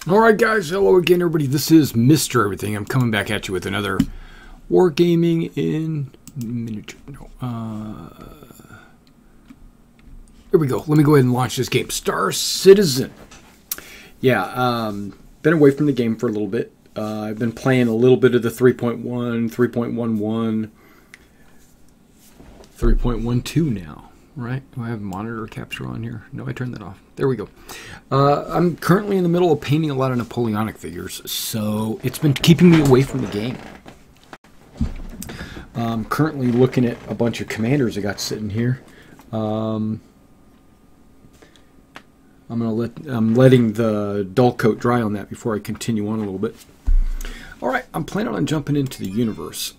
Alright guys, hello again everybody, this is Mr. Everything. I'm coming back at you with another Wargaming in miniature. Here we go, let me go ahead and launch this game. Star Citizen. Yeah, been away from the game for a little bit. I've been playing a little bit of the 3.1, 3.11, 3.12 now. Right? Do I have monitor capture on here? No, I turned that off. There we go. I'm currently in the middle of painting a lot of Napoleonic figures, so it's been keeping me away from the game. I'm currently looking at a bunch of commanders I got sitting here. I'm letting the dull coat dry on that before I continue on a little bit. All right, I'm planning on jumping into the universe.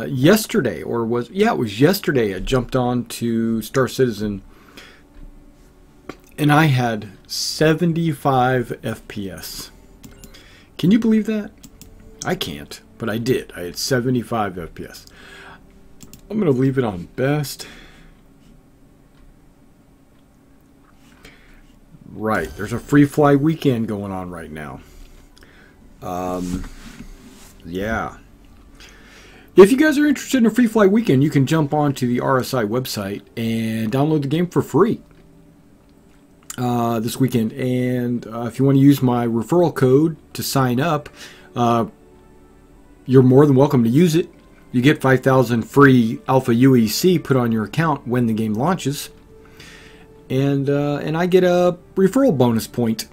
Yesterday, it was yesterday, I jumped on to Star Citizen and I had 75 FPS. Can you believe that? I can't, but I did. I had 75 FPS. I'm going to leave it on best. Right, there's a free fly weekend going on right now. Yeah. If you guys are interested in a free fly weekend, you can jump onto the RSI website and download the game for free this weekend. And if you want to use my referral code to sign up, you're more than welcome to use it. You get 5,000 free Alpha UEC put on your account when the game launches. And I get a referral bonus point.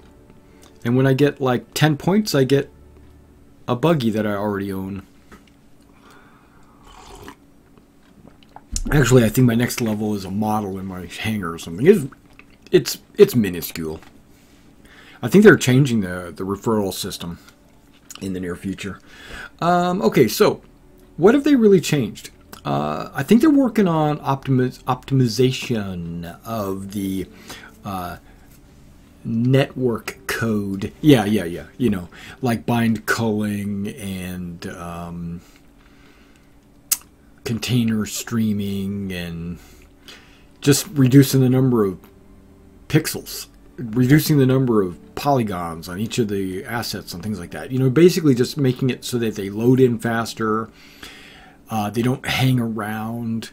And when I get like 10 points, I get a buggy that I already own. Actually, I think my next level is a model in my hangar or something. It's minuscule. I think they're changing the referral system in the near future. Okay, so what have they really changed? I think they're working on optimization of the network code. Yeah. You know, like bind culling and container streaming and just reducing the number of pixels, reducing the number of polygons on each of the assets and things like that. You know, basically just making it so that they load in faster, they don't hang around.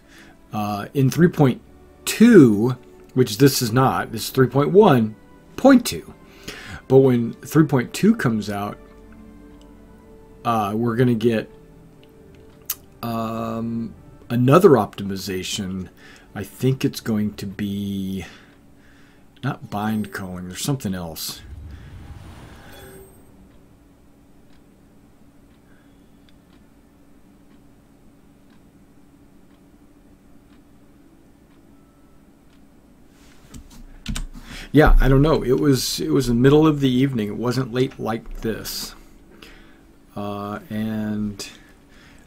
In 3.2, which this is not, this is 3.1.2, but when 3.2 comes out, we're going to get another optimization. I think it's going to be not bind culling, there's something else. Yeah, I don't know. It was in the middle of the evening. It wasn't late like this. And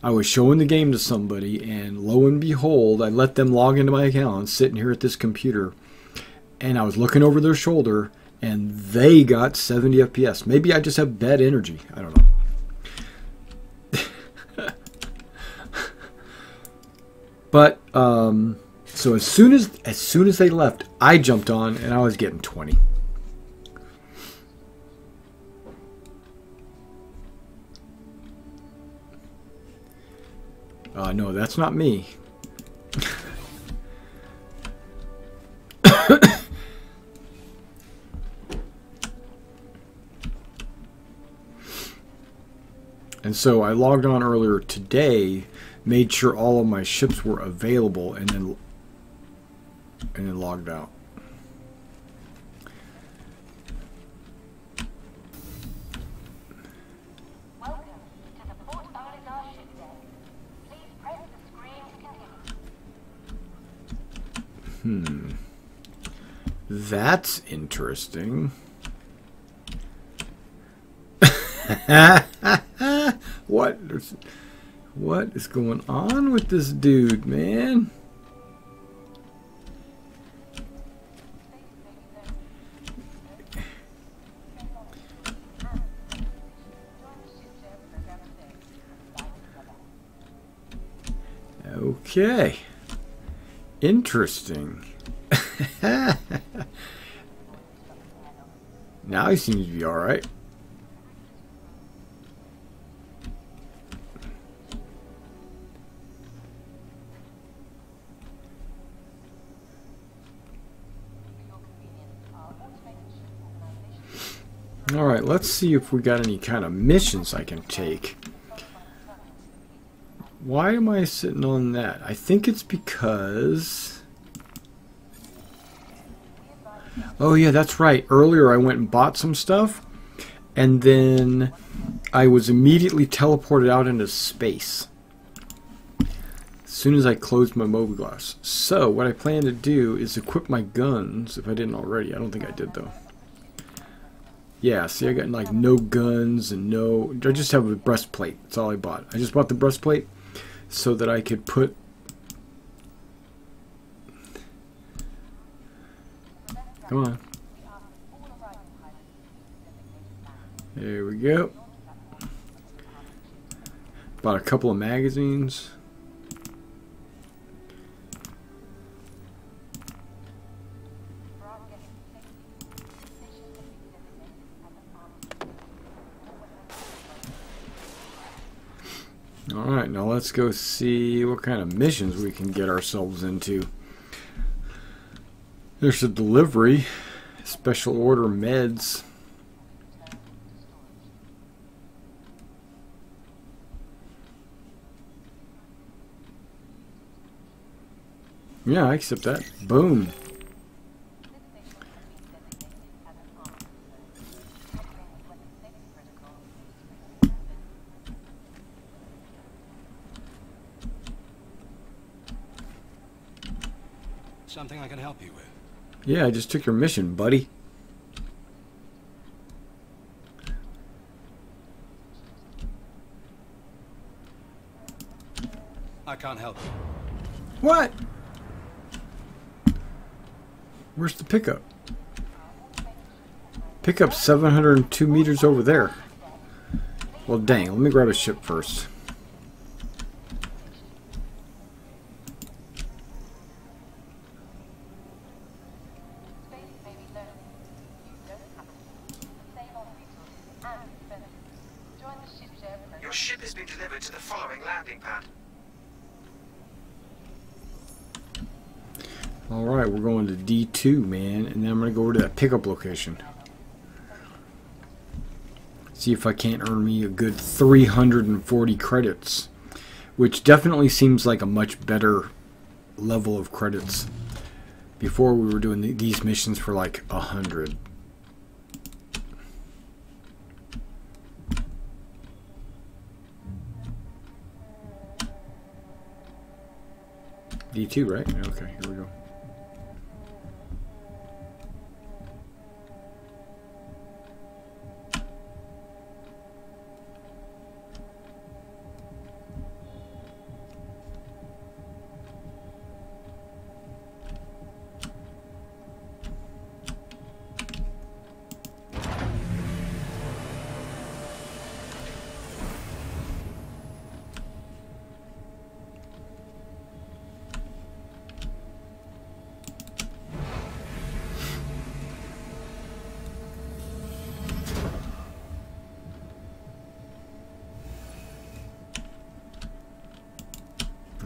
I was showing the game to somebody, and lo and behold, I let them log into my account, sitting here at this computer, and I was looking over their shoulder, and they got 70 FPS. Maybe I just have bad energy. I don't know. But so as soon as they left, I jumped on, and I was getting 20. No, that's not me. And so I logged on earlier today, made sure all of my ships were available, and then logged out. That's interesting. What is going on with this dude, man? Okay. Interesting. Now he seems to be alright. Alright, let's see if we got any kind of missions I can take. Why am I sitting on that? I think it's because... Oh yeah, that's right. Earlier I went and bought some stuff, and then I was immediately teleported out into space as soon as I closed my mobiGlas. So what I plan to do is equip my guns, if I didn't already. I don't think I did though. Yeah, see, I got like no guns and no... I just have a breastplate. That's all I bought. I just bought the breastplate so that I could put... Come on. There we go. Bought a couple of magazines. Alright, now let's go see what kind of missions we can get ourselves into. There's a delivery, special order meds. Yeah, I accept that. Boom. Something I can help you with? Yeah, I just took your mission, buddy. I can't help you. What? Where's the pickup? Pickup's 702 meters over there. Well, dang. Let me grab a ship first. Your ship has been delivered to the following landing pad. Alright, we're going to D2, man. And then I'm going to go over to that pickup location. See if I can't earn me a good 340 credits. Which definitely seems like a much better level of credits. Before we were doing these missions for like 100. D2, right? Okay, here we go.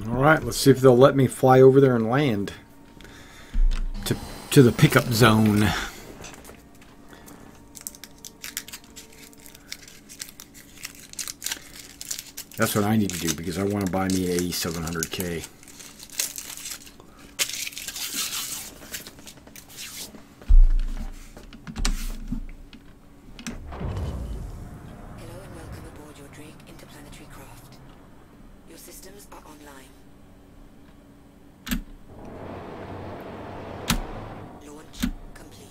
Alright, let's see if they'll let me fly over there and land. To the pickup zone. That's what I need to do because I want to buy me a 700K. Hello and welcome aboard your Drake interplanetary craft. Your systems are online. Launch complete.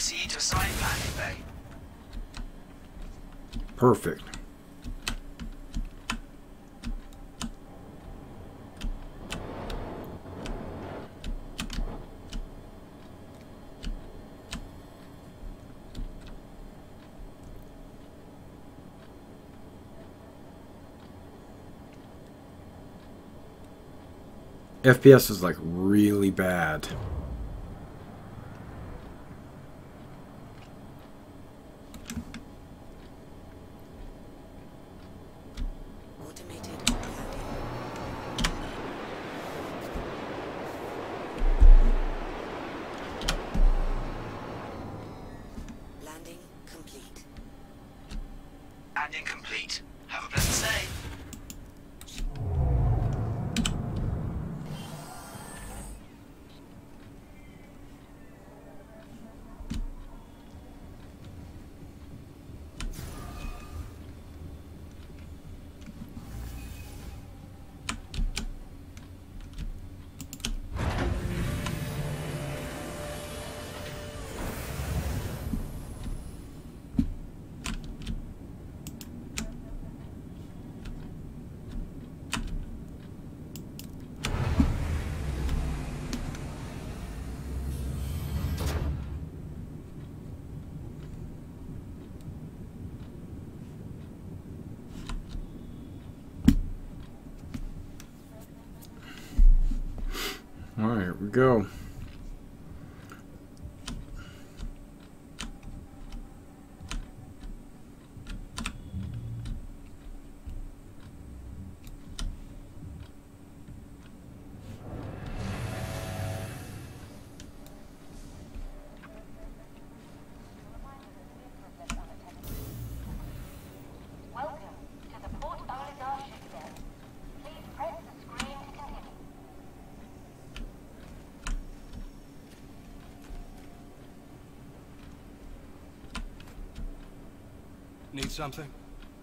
Proceed to side landing bay. Perfect. FPS is like really bad. Automated landing. Landing complete. Landing complete. Have a pleasant stay. All right, here we go. Welcome to the Port Oligar shipyard. Please press the screen to continue. Need something?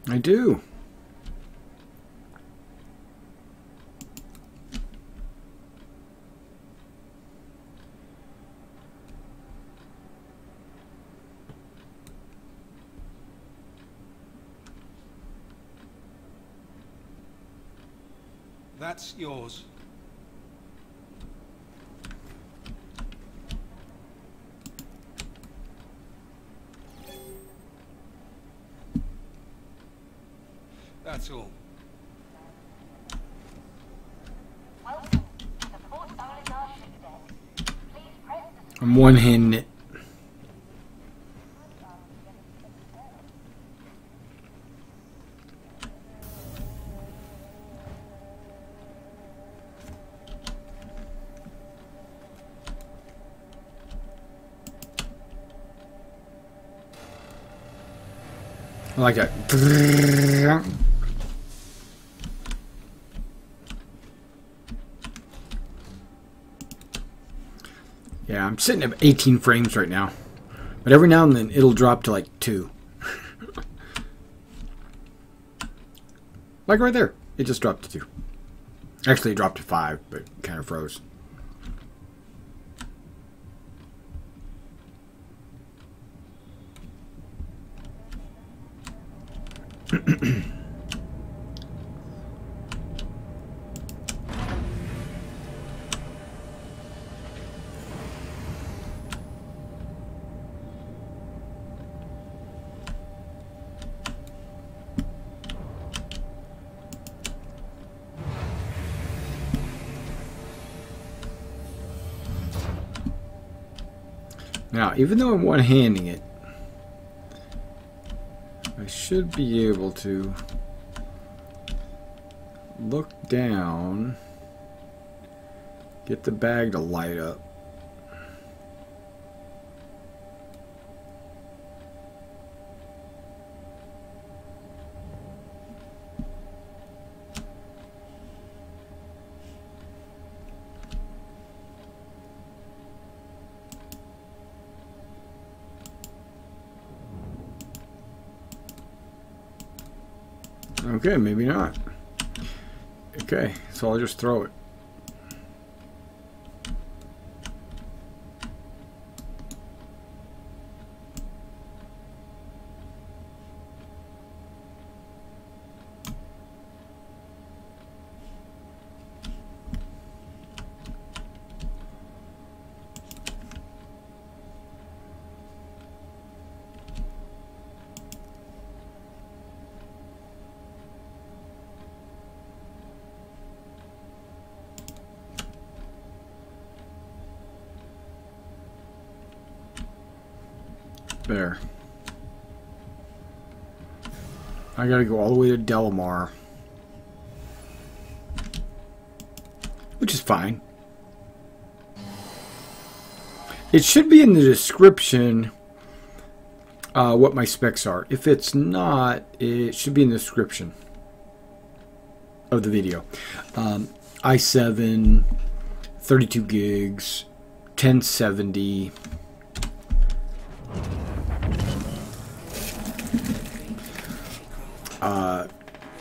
I do. That's yours. That's all. Welcome to the Port Oligar shipyard. Please press the I'm one-handing it. I like that. Yeah, I'm sitting at 18 frames right now. But every now and then it'll drop to like 2. Like right there. It just dropped to 2. Actually, it dropped to 5, but kind of froze. Now, even though I'm one-handing it, I should be able to look down, get the bag to light up. Okay, maybe not. Okay, so I'll just throw it. There. I gotta go all the way to Delamar. Which is fine. It should be in the description what my specs are. If it's not, it should be in the description of the video. i7, 32 gigs, 1070.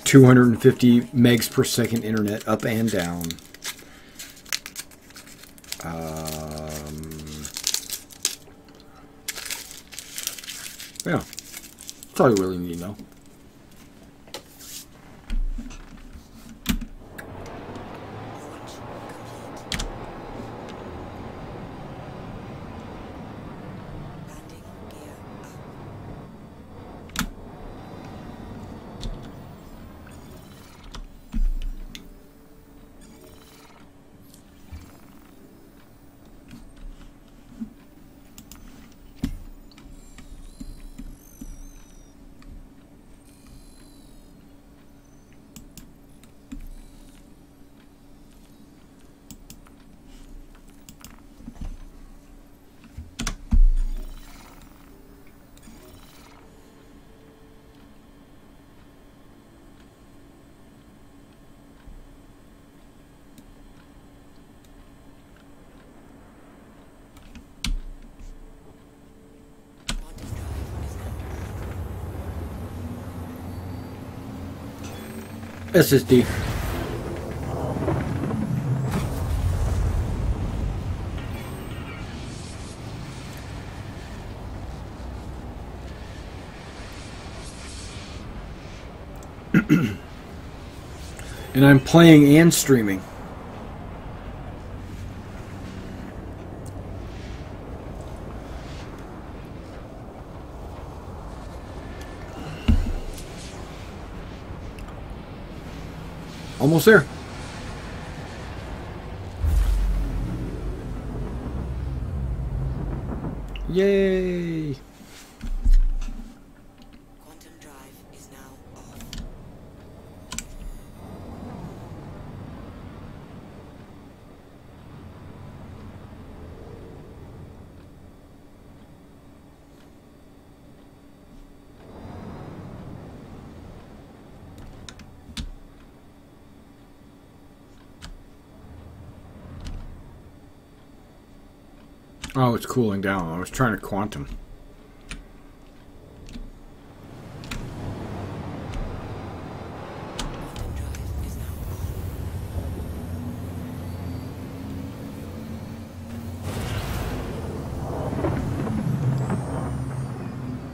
250 megs per second internet up and down. Yeah, that's all you really need to know. SSD. And I'm playing and streaming. Almost there. Yay! Quantum drive is now off. Oh, it's cooling down. I was trying to quantum. Quantum drive is now on.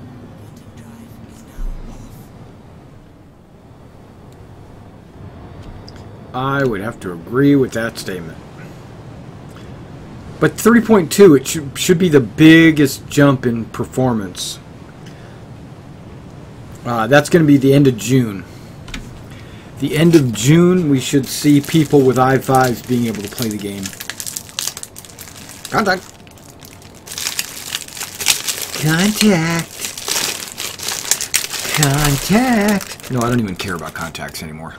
Quantum drive is now off. I would have to agree with that statement. But 3.2, it should be the biggest jump in performance. That's going to be the end of June. The end of June, we should see people with i5s being able to play the game. Contact. Contact. No, I don't even care about contacts anymore.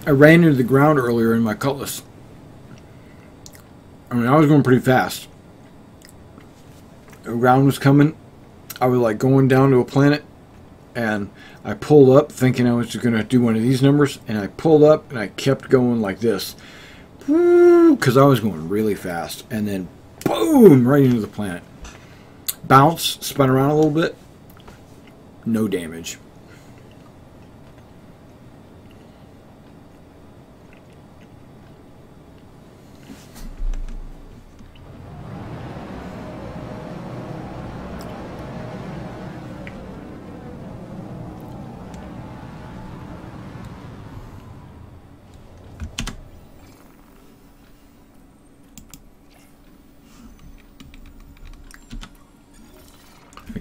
I ran into the ground earlier in my Cutlass. I mean, I was going pretty fast. A round was coming. I was like going down to a planet, and I pulled up thinking I was just going to do one of these numbers, and I pulled up and I kept going like this because I was going really fast, and then boom, right into the planet. Bounce, spun around a little bit, no damage.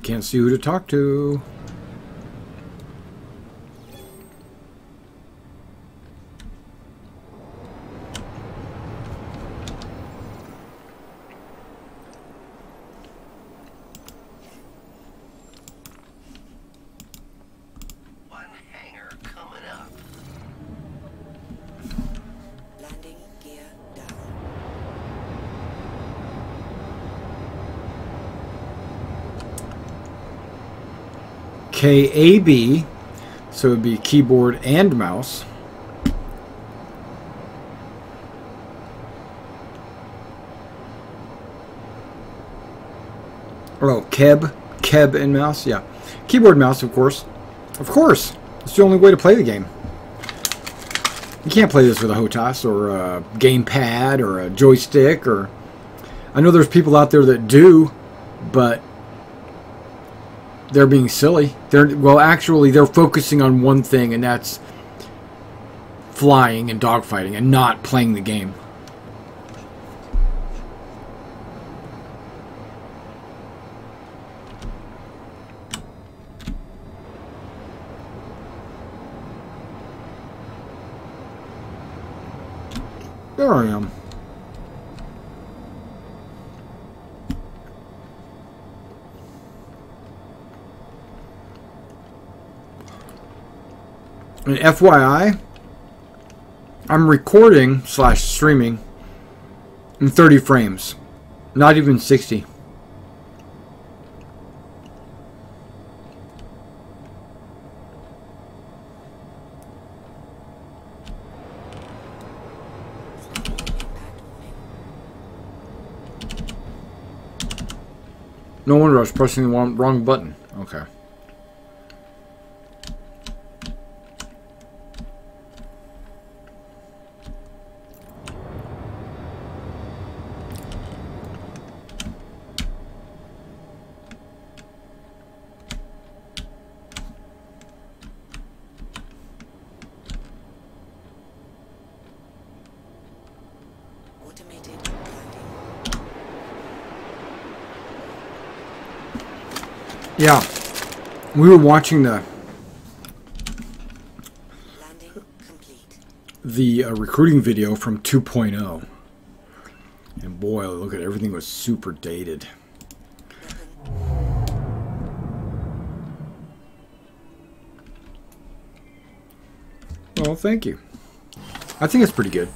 can't see who to talk to. One hangar coming up. Landing gear down. KAB, so it'd be keyboard and mouse. Oh, Keb and mouse, yeah. Keyboard, mouse, of course. Of course! It's the only way to play the game. You can't play this with a HOTAS or a gamepad or a joystick or... I know there's people out there that do, but they're being silly. Well, actually, they're focusing on one thing, and that's flying and dogfighting and not playing the game. There I am. And FYI, I'm recording / streaming in 30 frames, not even 60. No wonder I was pressing the wrong button. Okay. Automated landing. Yeah. We were watching Landing complete. the recruiting video from 2.0. And boy, look at everything was super dated. Well, thank you. I think it's pretty good.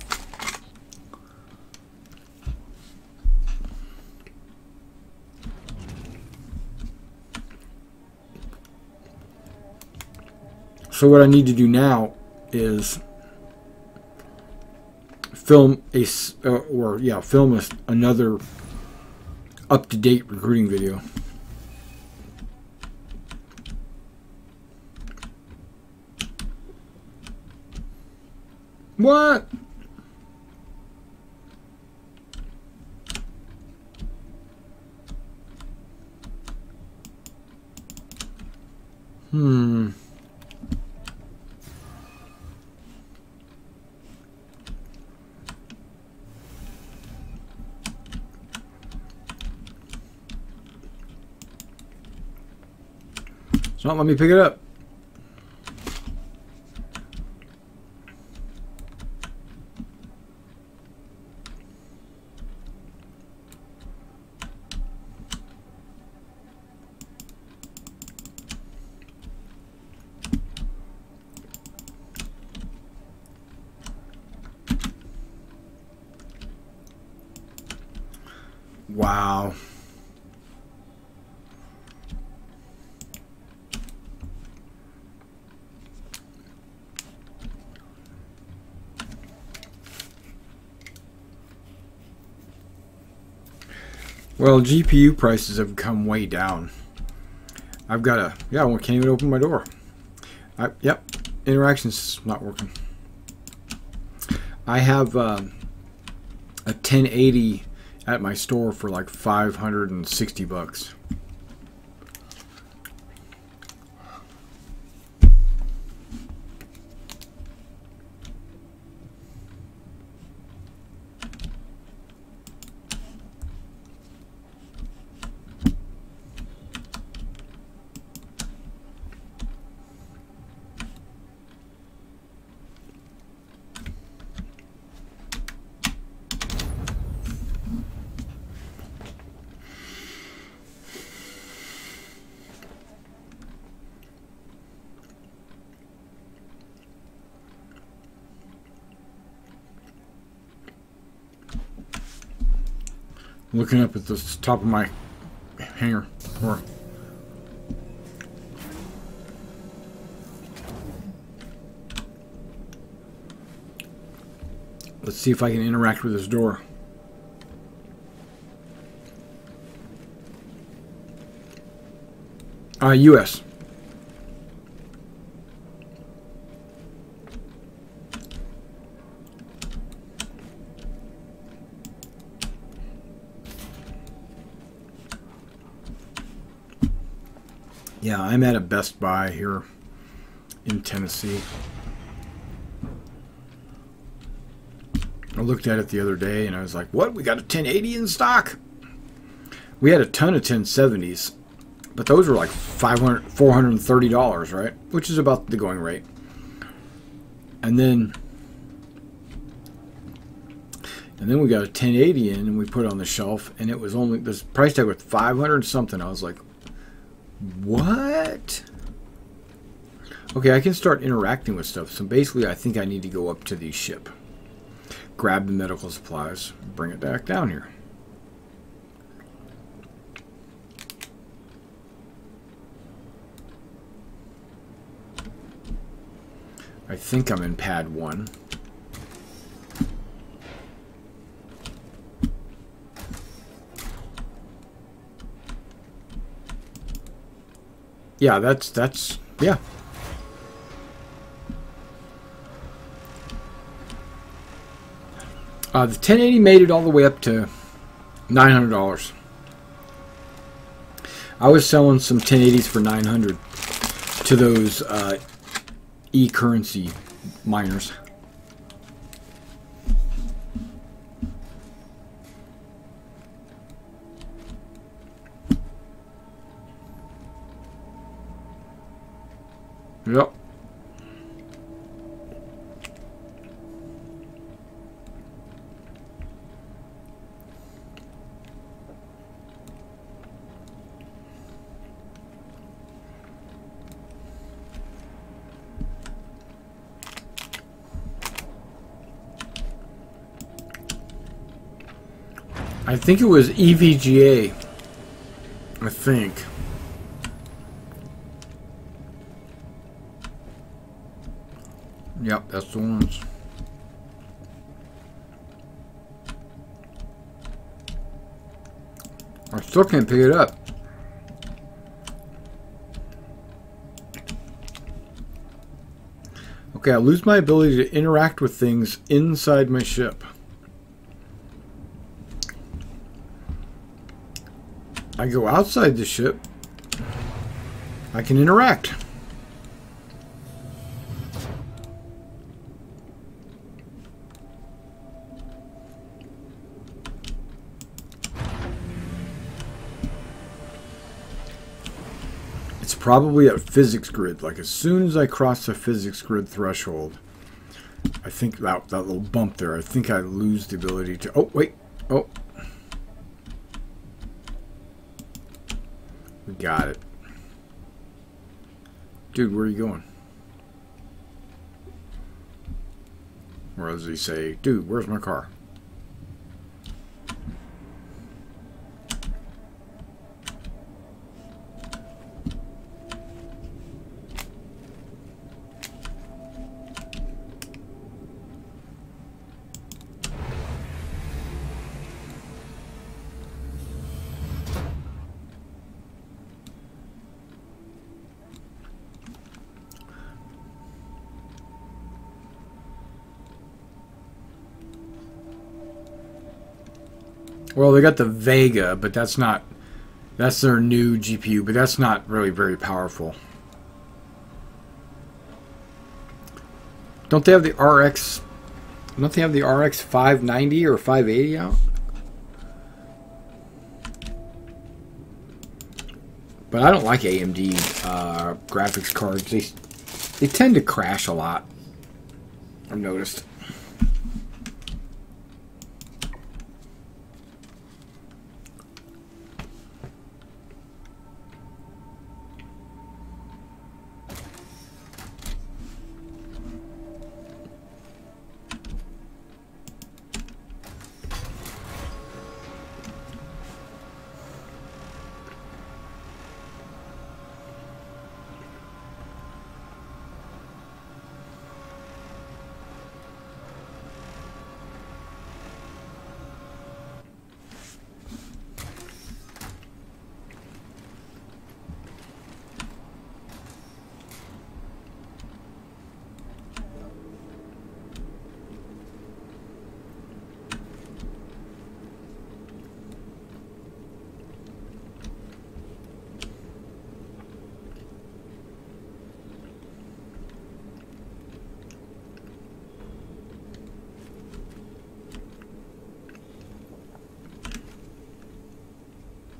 So what I need to do now is film another up-to-date recruiting video. What? It's not letting me pick it up. Wow. Well, GPU prices have come way down. I've got a... Yeah, I can't even open my door. Yep, interaction's not working. I have a 1080 at my store for like $560. Looking up at the top of my hanger. Or let's see if I can interact with this door. US. Yeah, I'm at a Best Buy here in Tennessee. I looked at it the other day and I was like, what? We got a 1080 in stock? We had a ton of 1070s, but those were like $430, right? Which is about the going rate. And then we got a 1080 in and we put it on the shelf and it was only, this price tag was 500 something. I was like, what? Okay, I can start interacting with stuff. So basically, I think I need to go up to the ship, grab the medical supplies, bring it back down here. I think I'm in pad 1. Yeah, that's yeah. The 1080 made it all the way up to $900. I was selling some 1080s for $900 to those e-currency miners. Yep. I think it was EVGA. I think. Yep, that's the ones. I still can't pick it up. Okay, I lose my ability to interact with things inside my ship. I go outside the ship. I can interact. It's probably at physics grid. Like as soon as I cross the physics grid threshold, I think that little bump there, I think I lose the ability to... Oh, wait. Oh. We got it. Dude, where are you going? Or does he say, dude, where's my car? Well, they got the Vega, but that's their new GPU, but that's not really very powerful. Don't they have the RX 590 or 580 out? But I don't like AMD graphics cards. They tend to crash a lot, I've noticed.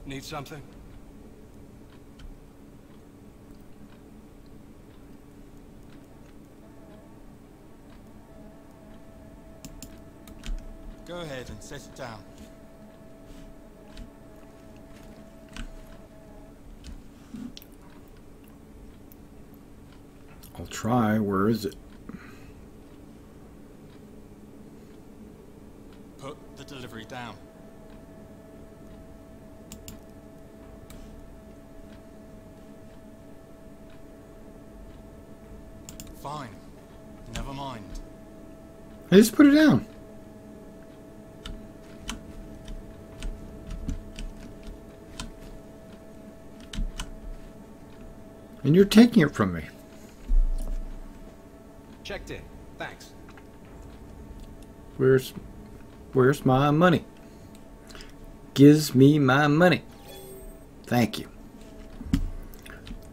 Need something? Go ahead and set it down. I'll try. Where is it? Put the delivery down. Fine. Never mind. I just put it down. And you're taking it from me. Checked in. Thanks. Where's my money? Gives me my money. Thank you.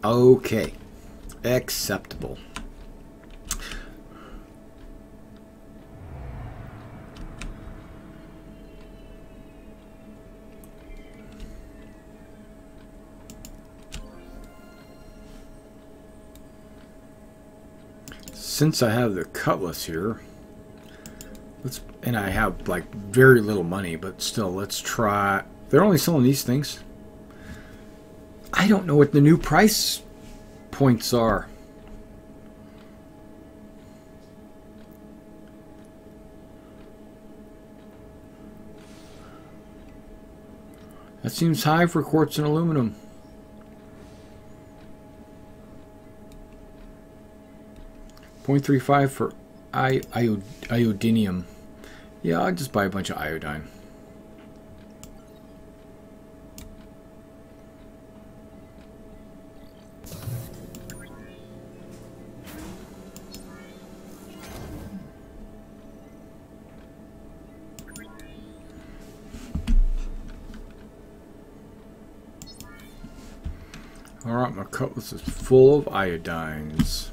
Okay. Acceptable. Since I have the cutlass here, and I have like very little money, but still, let's try. They're only selling these things. I don't know what the new price points are. That seems high for quartz and aluminum. 0.35 for iodinium. Yeah, I'll just buy a bunch of iodine. Alright, my cutlass is full of iodines.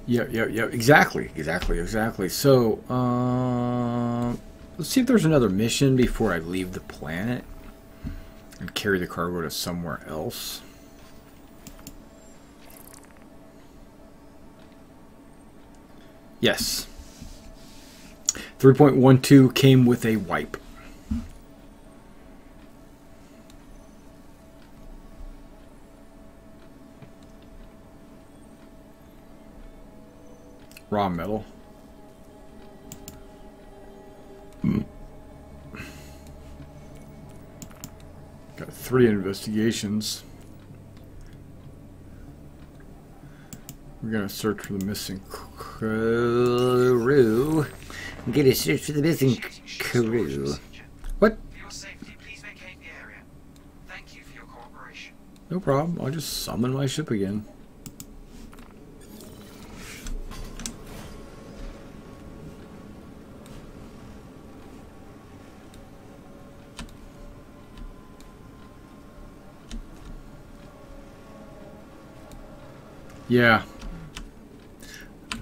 Yeah, exactly. So, let's see if there's another mission before I leave the planet and carry the cargo to somewhere else. Yes. 3.12 came with a wipe. Raw metal. Got 3 investigations. We're gonna search for the missing crew. I'm gonna search for the missing crew. What? For your safety, please vacate the area. Thank you for your cooperation. No problem. I'll just summon my ship again. Yeah.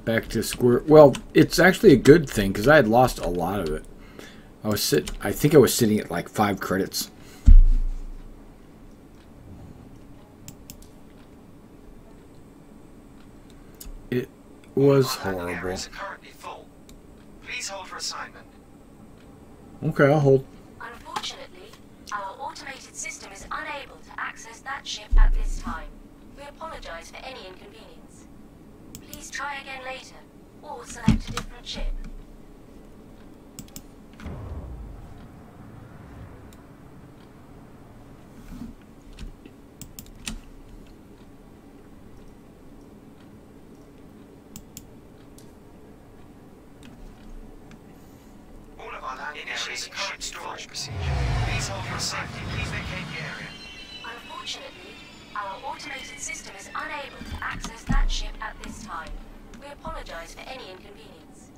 Back to square. Well, it's actually a good thing because I had lost a lot of it. I think I was sitting at like 5 credits. It was horrible. Areas are currently full. Please hold for assignment. Okay, I'll hold. Unfortunately, our automated system is unable to access that ship at this time. We apologize for any inconvenience. Please try again later, or select a different ship. All of our landing areas are currently storage procedure. Please hold for safety. Please vacate the area. Unfortunately, our automated system is unable to access that ship at this time. We apologize for any inconvenience.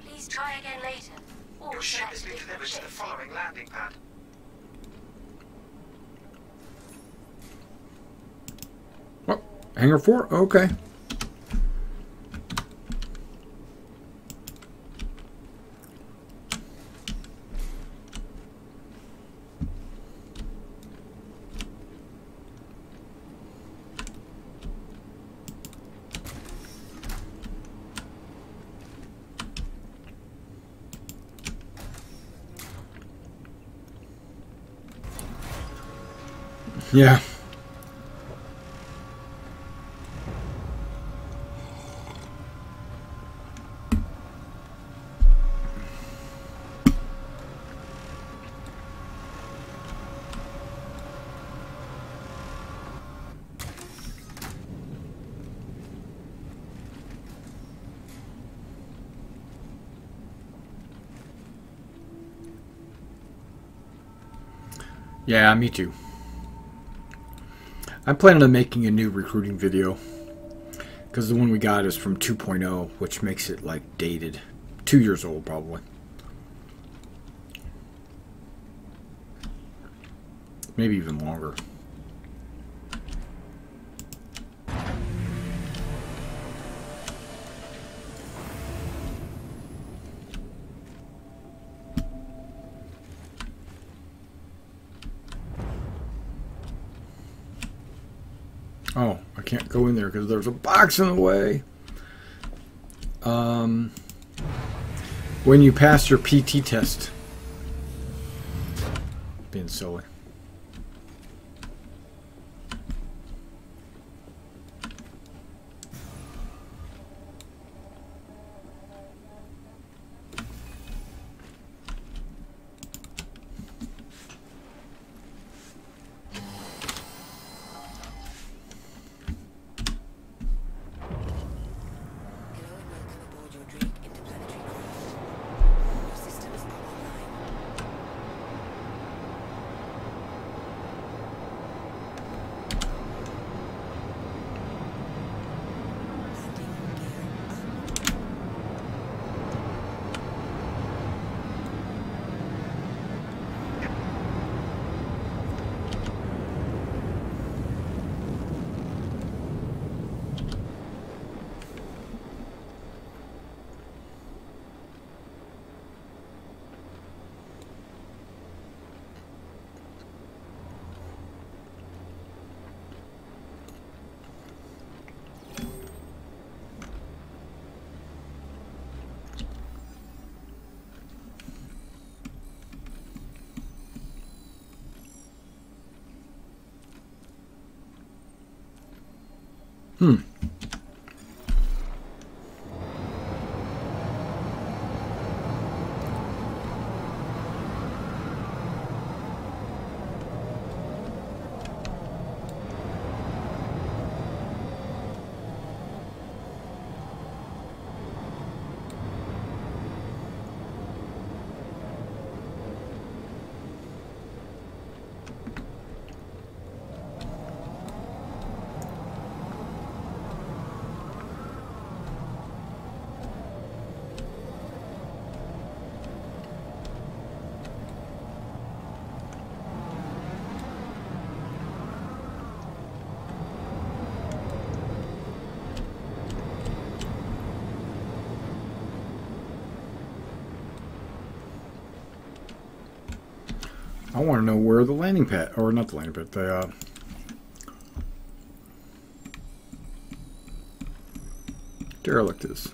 Please try again later, or Your ship has select a been different delivered to ship. the following landing pad. Oh, hangar 4? Okay. Yeah. Yeah, me too. I'm planning on making a new recruiting video because the one we got is from 2.0, which makes it like dated. 2 years old probably. Maybe even longer. Oh, I can't go in there because there's a box in the way. When you pass your PT test. Being silly. Hello and welcome aboard your Drake interplanetary craft. Your systems are online. Landing gear up. I want to know where the landing pad, or not the landing pad, the derelict is.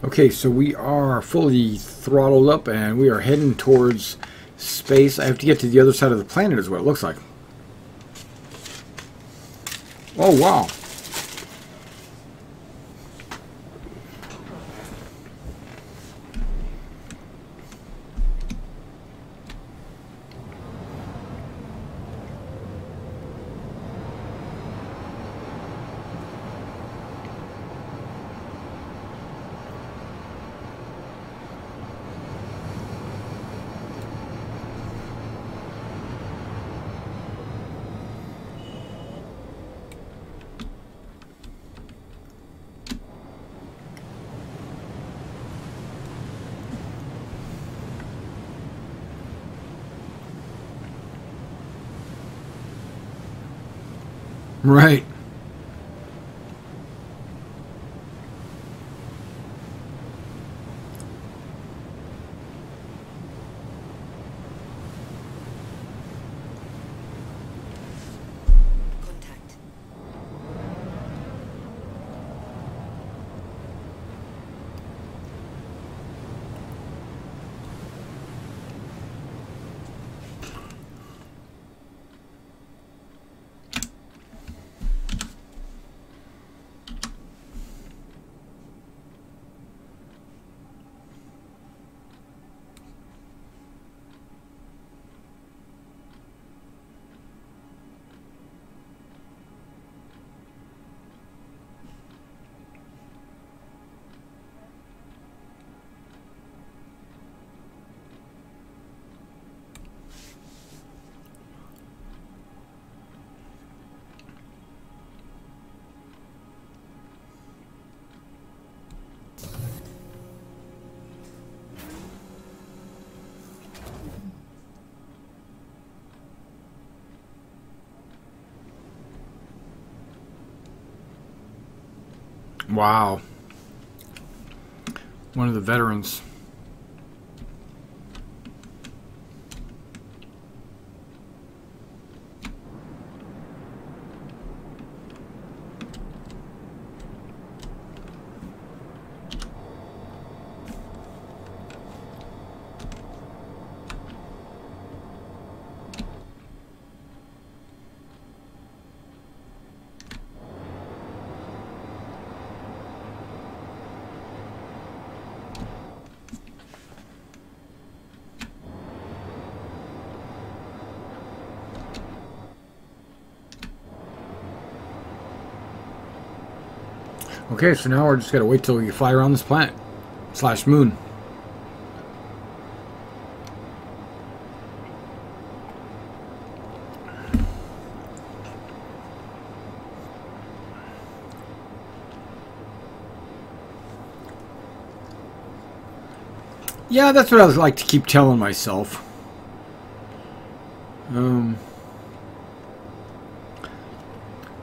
Okay, so we are fully throttled up and we are heading towards space. I have to get to the other side of the planet is what it looks like. Oh, wow. Right. Contact. Wow. One of the veterans. Okay, so now we're just gotta wait till we fly around this planet / moon. Yeah, that's what I like to keep telling myself.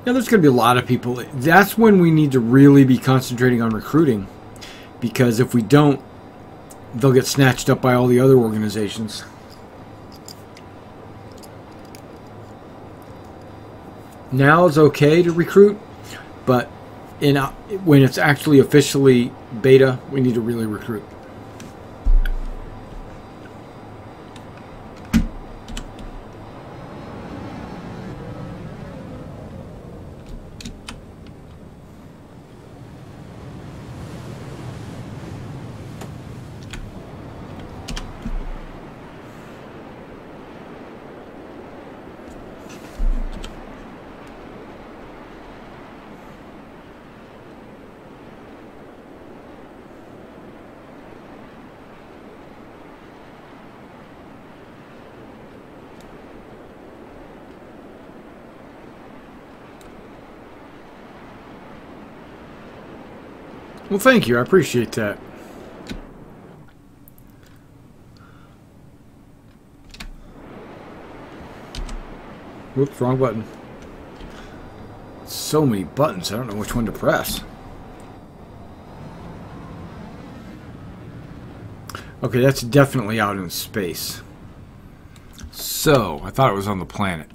Yeah, there's going to be a lot of people. That's when we need to really be concentrating on recruiting. Because if we don't, they'll get snatched up by all the other organizations. Now is okay to recruit, but when it's actually officially beta, we need to really recruit. Well, thank you. I appreciate that. Whoops, wrong button. So many buttons, I don't know which one to press. Okay, that's definitely out in space. So, I thought it was on the planet.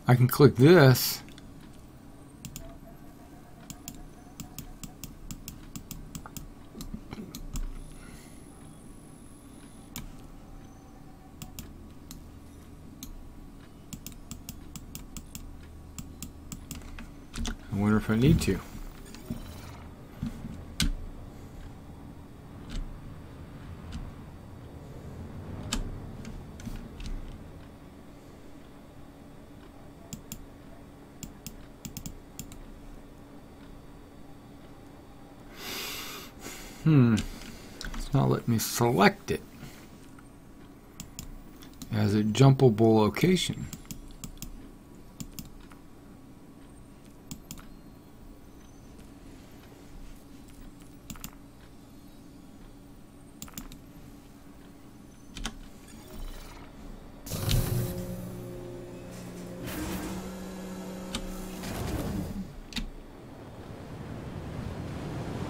I can click this. I wonder if I need to. It's not letting me select it as a jumpable location.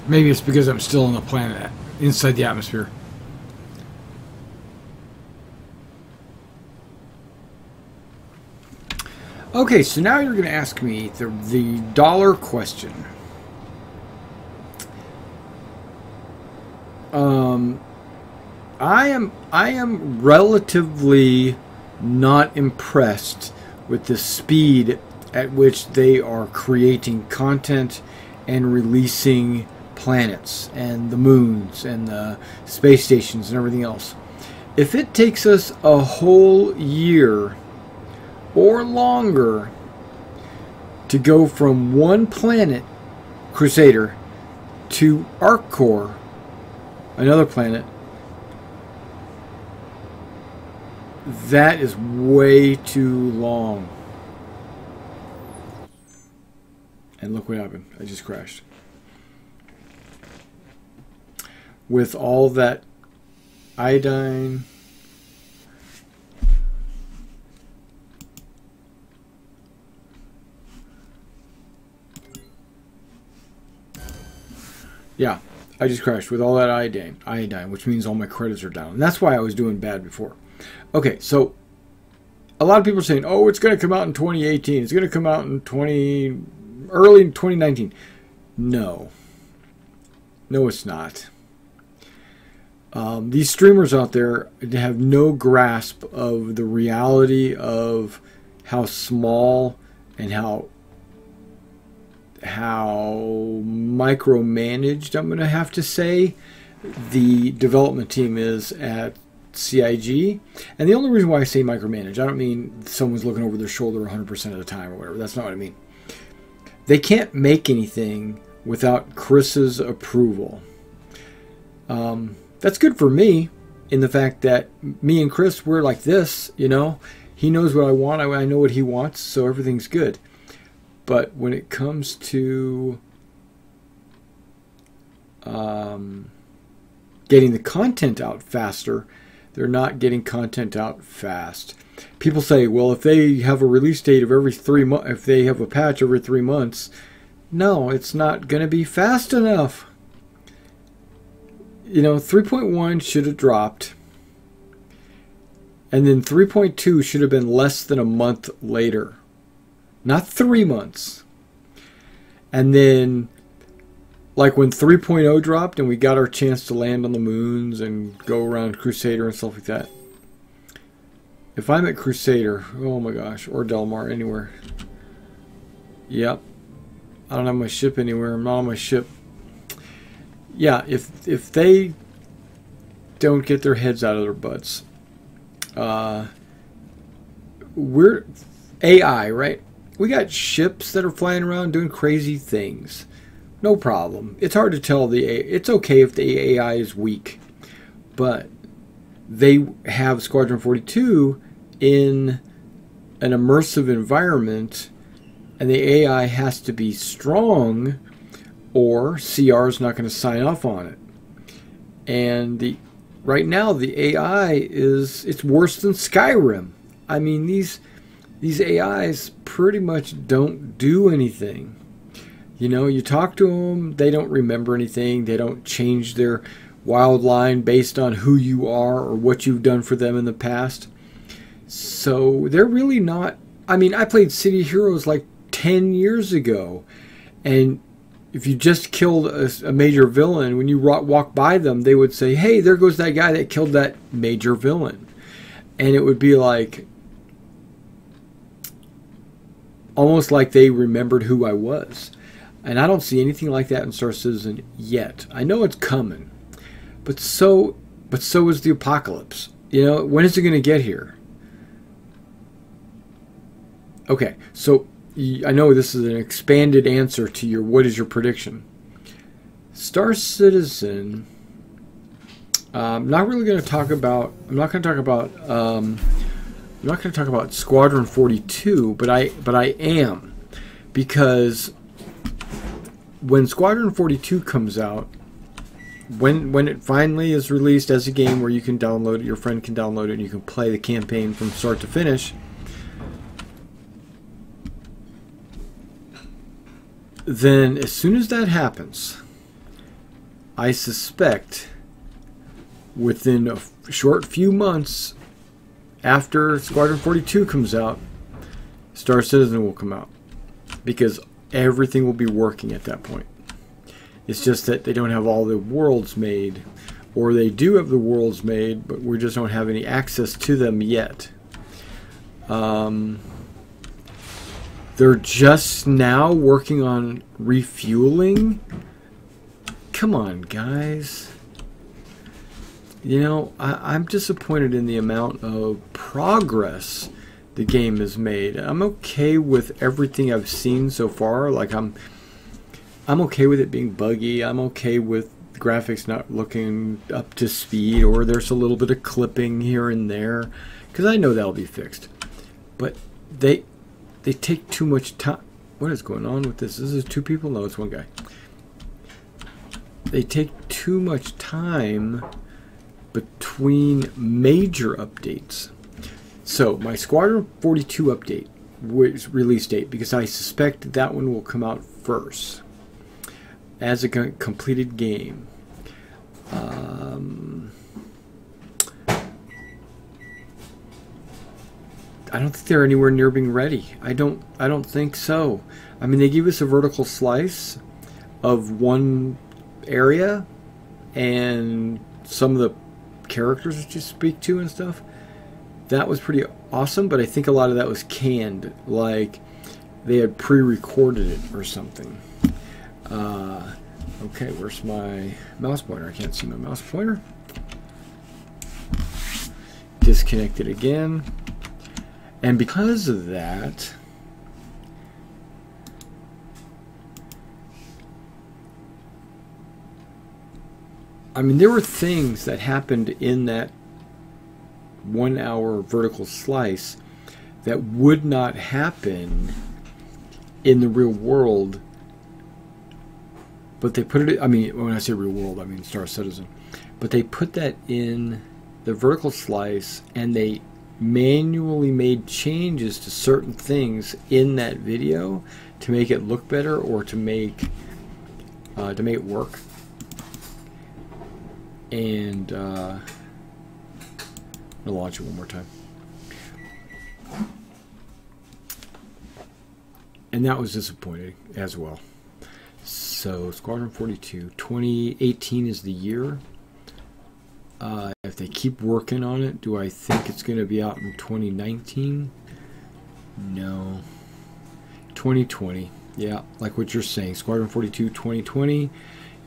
Maybe it's because I'm still on the planet, inside the atmosphere. Okay, so now you're going to ask me the dollar question. I am relatively not impressed with the speed at which they are creating content and releasing planets and the moons and the space stations and everything else. If it takes us a whole year or longer to go from one planet, Crusader, to Arccore, another planet, that is way too long. And look what happened. I just crashed. With all that iodine. Yeah, I just crashed with all that iodine, which means all my credits are down. And that's why I was doing bad before. Okay, so a lot of people are saying, oh, it's going to come out in 2018. It's going to come out in early in 2019. No. No, it's not. These streamers out there have no grasp of the reality of how small and how micromanaged, I'm going to have to say, the development team is at CIG. And the only reason why I say micromanage, I don't mean someone's looking over their shoulder 100% of the time or whatever. That's not what I mean. They can't make anything without Chris's approval. That's good for me in the fact that me and Chris, we're like this, you know. He knows what I want. I know what he wants, so everything's good. But when it comes to getting the content out faster, they're not getting content out fast. People say, well, if they have a release date of every 3 months, if they have a patch every 3 months, no, it's not going to be fast enough. You know, 3.1 should have dropped. And then 3.2 should have been less than a month later. Not 3 months. And then, like when 3.0 dropped and we got our chance to land on the moons and go around Crusader and stuff like that. If I'm at Crusader, oh my gosh, or Del Mar, anywhere. Yep. I don't have my ship anywhere. I'm not on my ship. Yeah, if they don't get their heads out of their butts, we're AI, right? We got ships that are flying around doing crazy things. No problem. It's hard to tell it's okay if the AI is weak, but they have Squadron 42 in an immersive environment, and the AI has to be strong, or CR is not going to sign off on it. And right now the AI it's worse than Skyrim. I mean, these AIs pretty much don't do anything. You know, you talk to them, they don't remember anything. They don't change their wild line based on who you are or what you've done for them in the past. So they're really not I mean, I played City Heroes like 10 years ago, and if you just killed a major villain, when you walk by them, they would say, hey, there goes that guy that killed that major villain. And it would be like, almost like they remembered who I was. And I don't see anything like that in Star Citizen yet. I know it's coming, but so is the apocalypse. You know, when is it going to get here? Okay, so I know this is an expanded answer to your what is your prediction. Star Citizen. I'm not really going to talk about. I'm not going to talk about. I'm not going to talk about Squadron 42, but I am, because when Squadron 42 comes out, when it finally is released as a game where you can download it, your friend can download it, and you can play the campaign from start to finish. Then, as soon as that happens, I suspect within a short few months after Squadron 42 comes out, Star Citizen will come out. Because everything will be working at that point. It's just that they don't have all the worlds made. Or they do have the worlds made, but we just don't have any access to them yet. They're just now working on refueling. Come on, guys. You know, I'm disappointed in the amount of progress the game has made. I'm okay with everything I've seen so far. Like I'm okay with it being buggy. I'm okay with the graphics not looking up to speed, or there's a little bit of clipping here and there, because I know that'll be fixed. But they take too much time. What is going on with this? This is two people? No, it's one guy. They take too much time between major updates. So, my Squadron 42 update was release date, because I suspect that one will come out first as a completed game. I don't think they're anywhere near being ready. I don't think so. I mean, they gave us a vertical slice of one area and some of the characters that you speak to and stuff. That was pretty awesome, but I think a lot of that was canned, like they had pre-recorded it or something. Okay, where's my mouse pointer? I can't see my mouse pointer. Disconnected again. And because of that, I mean, there were things that happened in that 1 hour vertical slice that would not happen in the real world, but they put it, I mean, when I say real world, I mean Star Citizen, but they put that in the vertical slice, and they manually made changes to certain things in that video to make it look better, or to make it work. And I'll launch it one more time. And that was disappointing as well. So Squadron 42, 2018 is the year. If they keep working on it, do I think it's going to be out in 2019? No. 2020. Yeah, like what you're saying. Squadron 42, 2020.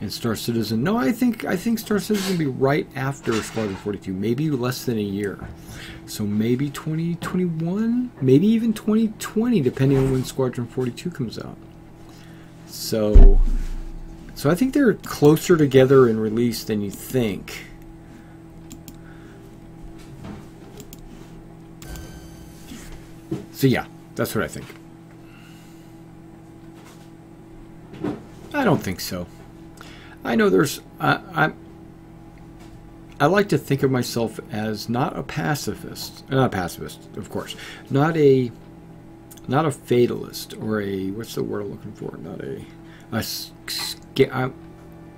And Star Citizen. No, I think Star Citizen will be right after Squadron 42. Maybe less than a year. So maybe 2021? Maybe even 2020, depending on when Squadron 42 comes out. So I think they're closer together in release than you think. So yeah, that's what I think. I don't think so. I know there's... I like to think of myself as not a pacifist. Not a pacifist, of course. Not a fatalist, or a... What's the word I'm looking for?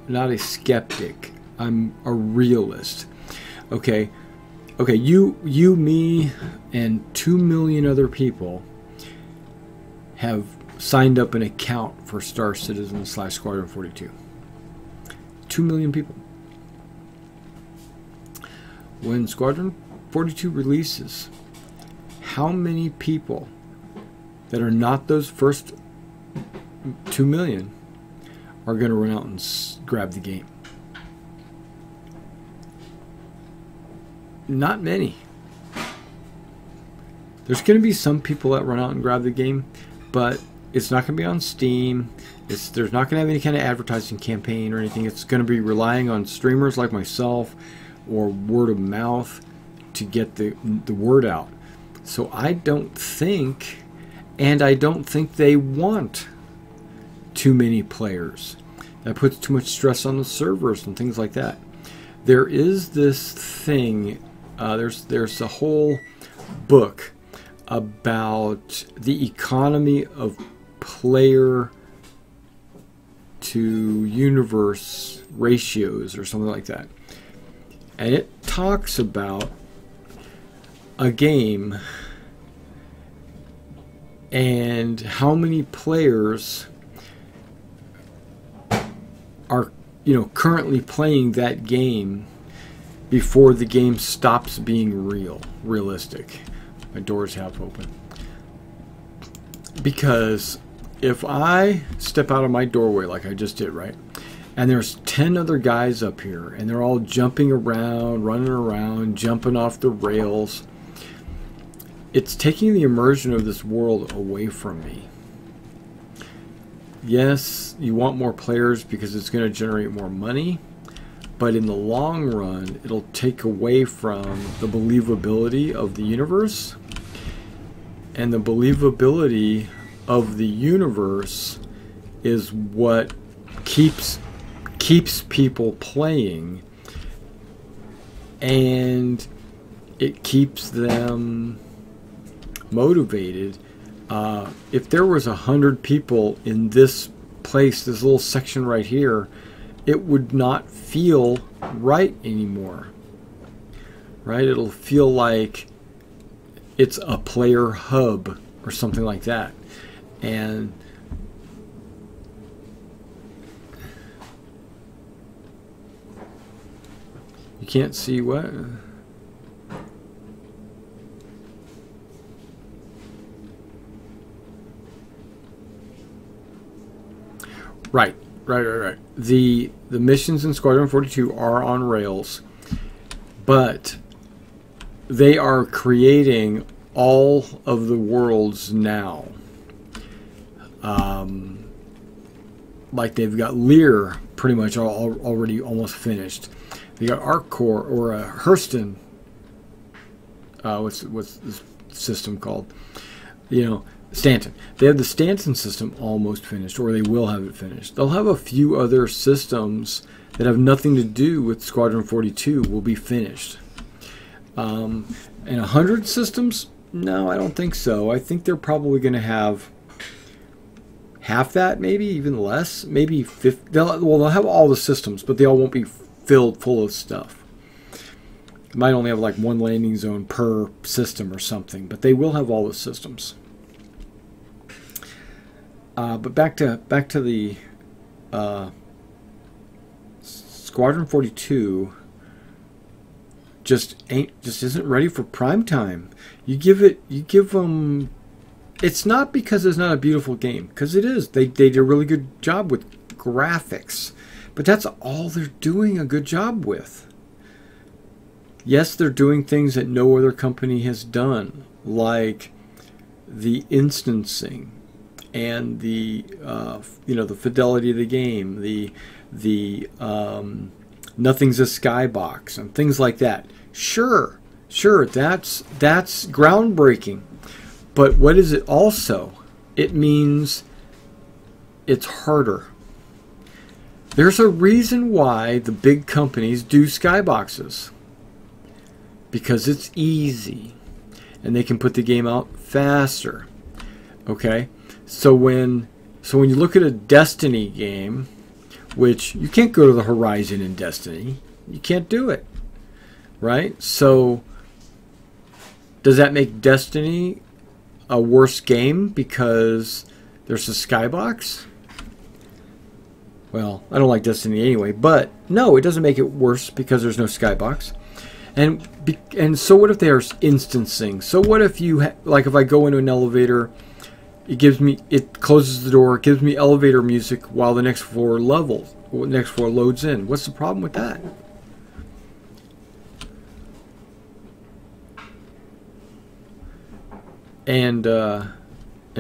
Not a skeptic. I'm a realist. Okay. Okay, you, me, and 2 million other people have signed up an account for Star Citizen / Squadron 42. 2 million people. When Squadron 42 releases, how many people that are not those first 2 million are going to run out and grab the game? Not many. There's going to be some people that run out and grab the game, but it's not going to be on Steam. There's not going to have any kind of advertising campaign or anything. It's going to be relying on streamers like myself or word of mouth to get the word out. So I don't think, and I don't think they want too many players. That puts too much stress on the servers and things like that. There is this thing, there's a whole book about the economy of player to universe ratios or something like that. And it talks about a game and how many players are, currently playing that game before the game stops being realistic. My door's half open. Because if I step out of my doorway like I just did, right? And there's 10 other guys up here, and they're all jumping around, running around, jumping off the rails. It's taking the immersion of this world away from me. Yes, you want more players because it's going to generate more money, but in the long run, it'll take away from the believability of the universe. And the believability of the universe is what keeps people playing, and it keeps them motivated. If there was 100 people in this place, this little section right here, it would not feel right anymore. Right? It'll feel like it's a player hub or something like that. And you can't see what? Right. The missions in Squadron 42 are on rails, but they are creating all of the worlds now. Like they've got Lear pretty much already almost finished. They got ArcCore or Hurston. What's this system called? Stanton. They have the Stanton system almost finished, or they will have it finished. They'll have a few other systems that have nothing to do with Squadron 42 will be finished. And 100 systems? No, I don't think so. I think they're probably going to have half that, maybe even less, maybe 50. They'll have all the systems, but they all won't be filled full of stuff. They might only have like one landing zone per system or something, but they will have all the systems. But back to the Squadron 42 just isn't ready for prime time. You give them. It's not because it's not a beautiful game, because it is. They did a really good job with graphics, but that's all they're doing a good job with. Yes, they're doing things that no other company has done, like the instancing and the the fidelity of the game, the nothing's a skybox and things like that. Sure, that's groundbreaking. But what is it also? It means it's harder. There's a reason why the big companies do skyboxes. Because it's easy. And they can put the game out faster. Okay? So when you look at a Destiny game, which you can't go to the horizon in Destiny. You can't do it. Right? So does that make Destiny a worse game because there's a skybox? Well, I don't like Destiny anyway, but no, it doesn't make it worse because there's no skybox. And so what if they are instancing? So what if you like if I go into an elevator, it closes the door, it gives me elevator music while the next floor loads in. What's the problem with that? And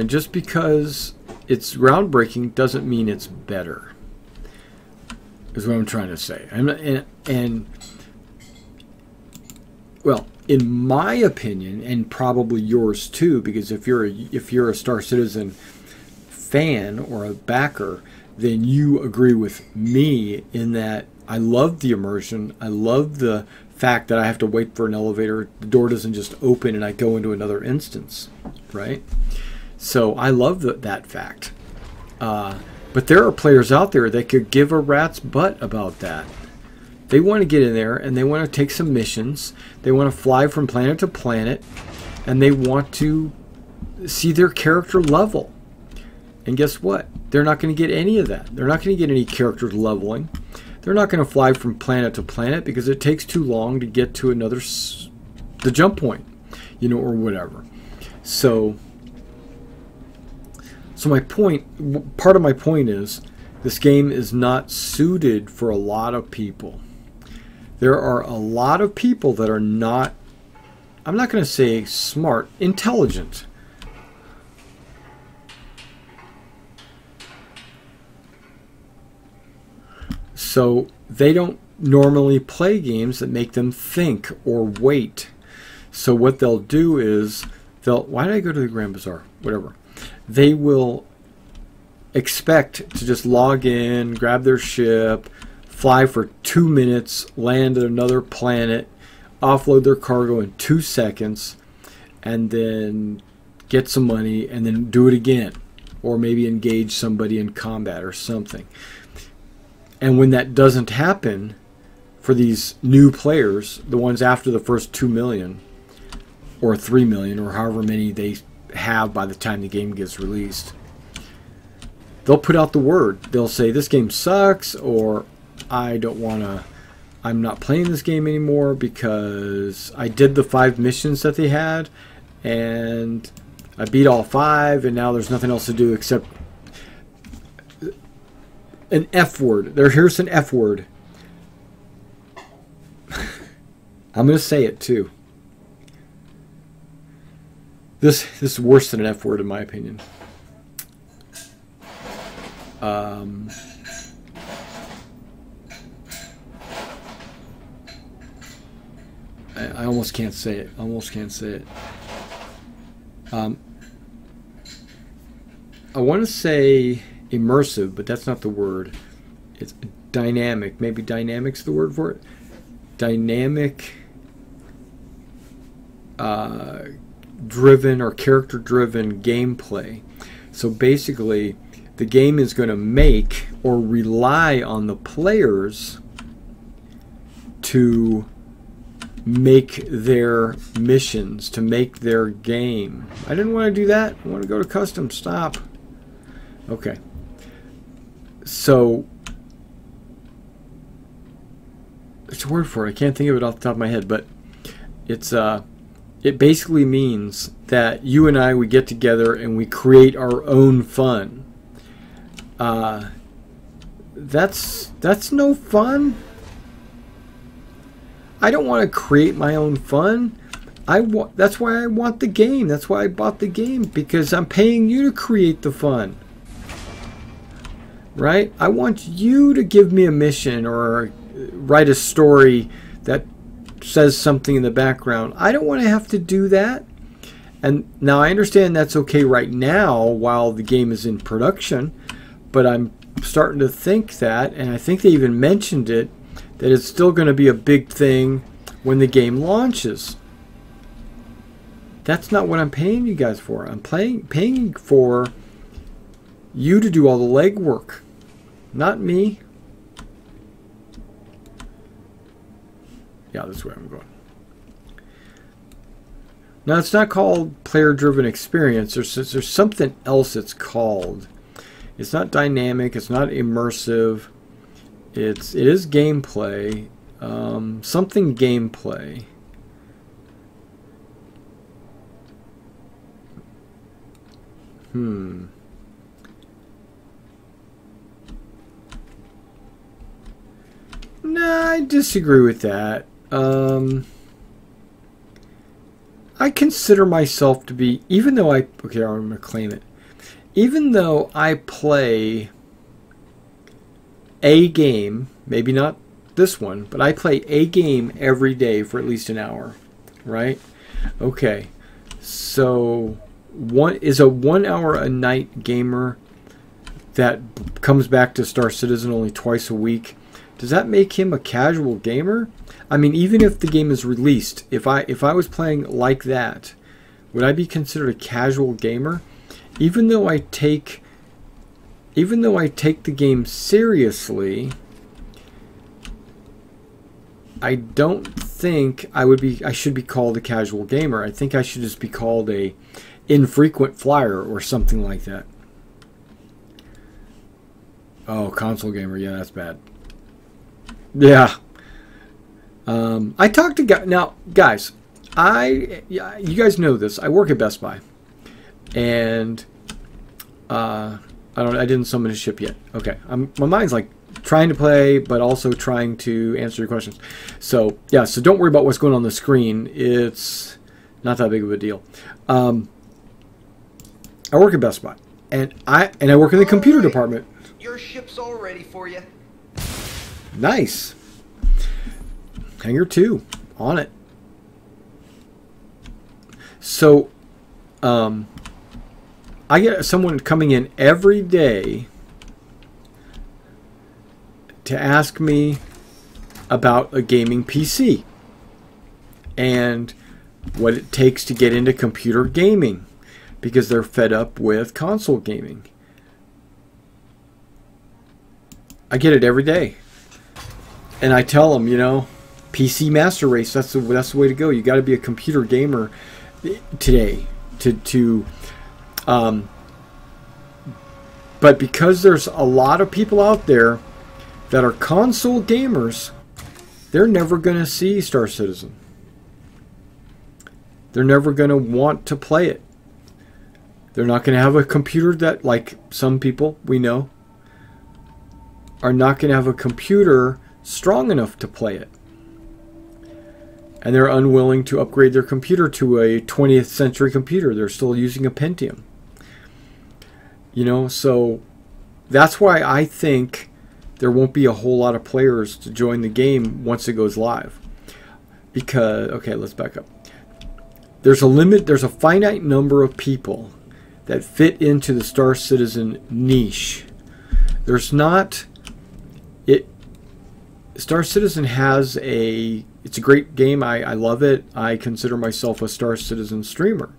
just because it's groundbreaking doesn't mean it's better. Is what I'm trying to say. Well, in my opinion, and probably yours too, because if you're a Star Citizen fan or a backer, then you agree with me in that I love the immersion. I love the fact that I have to wait for an elevator. The door doesn't just open and I go into another instance, right? So I love that fact. But there are players out there that could give a rat's butt about that. They want to get in there and they want to take some missions. They want to fly from planet to planet, and they want to see their character level. And guess what? They're not going to get any of that. They're not going to get any character leveling. They're not going to fly from planet to planet because it takes too long to get to the jump point, or whatever. So my point, part of my point is, this game is not suited for a lot of people. There are a lot of people that are not, I'm not going to say smart, intelligent. So they don't normally play games that make them think or wait. So what they'll do is, why did I go to the Grand Bazaar? Whatever. They will expect to just log in, grab their ship, fly for 2 minutes, land at another planet, offload their cargo in 2 seconds, and then get some money, and then do it again. Or maybe engage somebody in combat or something. And when that doesn't happen for these new players, the ones after the first 2 million, or 3 million, or however many they have by the time the game gets released, they'll put out the word. They'll say, this game sucks, or I'm not playing this game anymore because I did the 5 missions that they had, and I beat all 5, and now there's nothing else to do except an F word. Here's an F word. I'm going to say it too. This is worse than an F word in my opinion. I almost can't say it. I want to say immersive, but that's not the word. It's dynamic. Maybe dynamic's the word for it. Dynamic driven or character driven gameplay. So basically the game is going to make or rely on the players to make their missions, to make their game. I didn't want to do that. I want to go to custom. Stop. Okay. So there's a word for it. I can't think of it off the top of my head, but it's it basically means that you and I, we get together and we create our own fun. That's no fun. I don't want to create my own fun. That's why I want the game. That's why I bought the game, because I'm paying you to create the fun. Right? I want you to give me a mission or write a story that says something in the background. I don't want to have to do that. And now I understand that's okay right now while the game is in production, but I'm starting to think that, and I think they even mentioned it, that it's still going to be a big thing when the game launches. That's not what I'm paying you guys for. I'm paying for you to do all the legwork, not me. Yeah, that's where I'm going. No, it's not called player-driven experience. There's something else it's called. It's not dynamic. It's not immersive. It is gameplay. Something gameplay. Nah, I disagree with that. I consider myself to be, even though I'm going to claim it. Even though I play a game, maybe not this one, but I play a game every day for at least an hour, right? Okay, so is a 1 hour a night gamer that comes back to Star Citizen only twice a week, does that make him a casual gamer? I mean, even if the game is released, if I was playing like that, would I be considered a casual gamer? Even though I take the game seriously, I don't think I should be called a casual gamer. I think I should just be called a infrequent flyer or something like that. Oh, console gamer. Yeah, that's bad. Yeah. I talked to guys. Now, guys, you guys know this. I work at Best Buy, and I didn't summon a ship yet. Okay, my mind's like trying to play, but also trying to answer your questions. So yeah, so don't worry about what's going on the screen. It's not that big of a deal. I work at Best Buy, and I work in the computer department. Your ship's all ready for you. Nice. Hangar 2 on it. So, I get someone coming in every day to ask me about a gaming PC and what it takes to get into computer gaming because they're fed up with console gaming. I get it every day. And I tell them, you know, PC Master Race, that's the way to go. You got to be a computer gamer today but because there's a lot of people out there that are console gamers, they're never going to see Star Citizen. They're never going to want to play it. They're not going to have a computer that, like some people we know, are not going to have a computer strong enough to play it. And they're unwilling to upgrade their computer to a 20th century computer. They're still using a Pentium. You know, so that's why I think there won't be a whole lot of players to join the game once it goes live. Because, okay, let's back up. There's a limit, there's a finite number of people that fit into the Star Citizen niche. There's not... Star Citizen has it's a great game. I love it. I consider myself a Star Citizen streamer.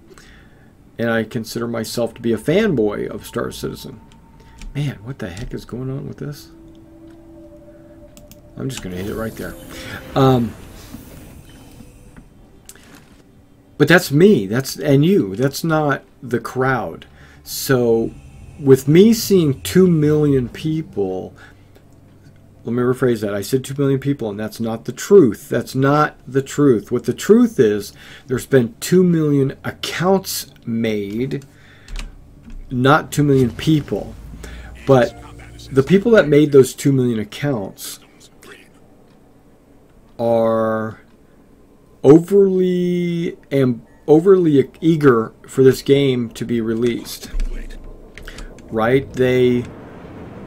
And I consider myself to be a fanboy of Star Citizen. Man, what the heck is going on with this? I'm just going to hit it right there. But that's me. And you. That's not the crowd. So, with me seeing 2 million people... Let me rephrase that. I said 2 million people, and that's not the truth. That's not the truth. What the truth is, there's been 2 million accounts made, not 2 million people. But the people that made those 2 million accounts are overly eager for this game to be released. Right? They,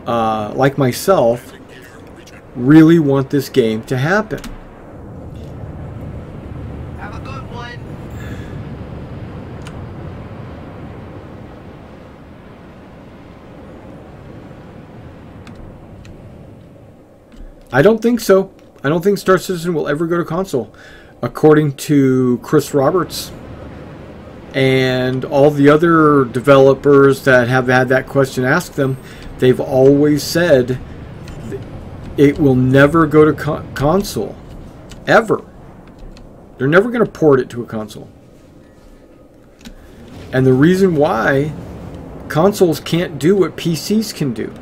like myself, really want this game to happen. Have a good one. I don't think so. I don't think Star Citizen will ever go to console. According to Chris Roberts and all the other developers that have had that question asked them, they've always said it will never go to console. Ever. They're never going to port it to a console. And the reason why consoles can't do what PCs can do,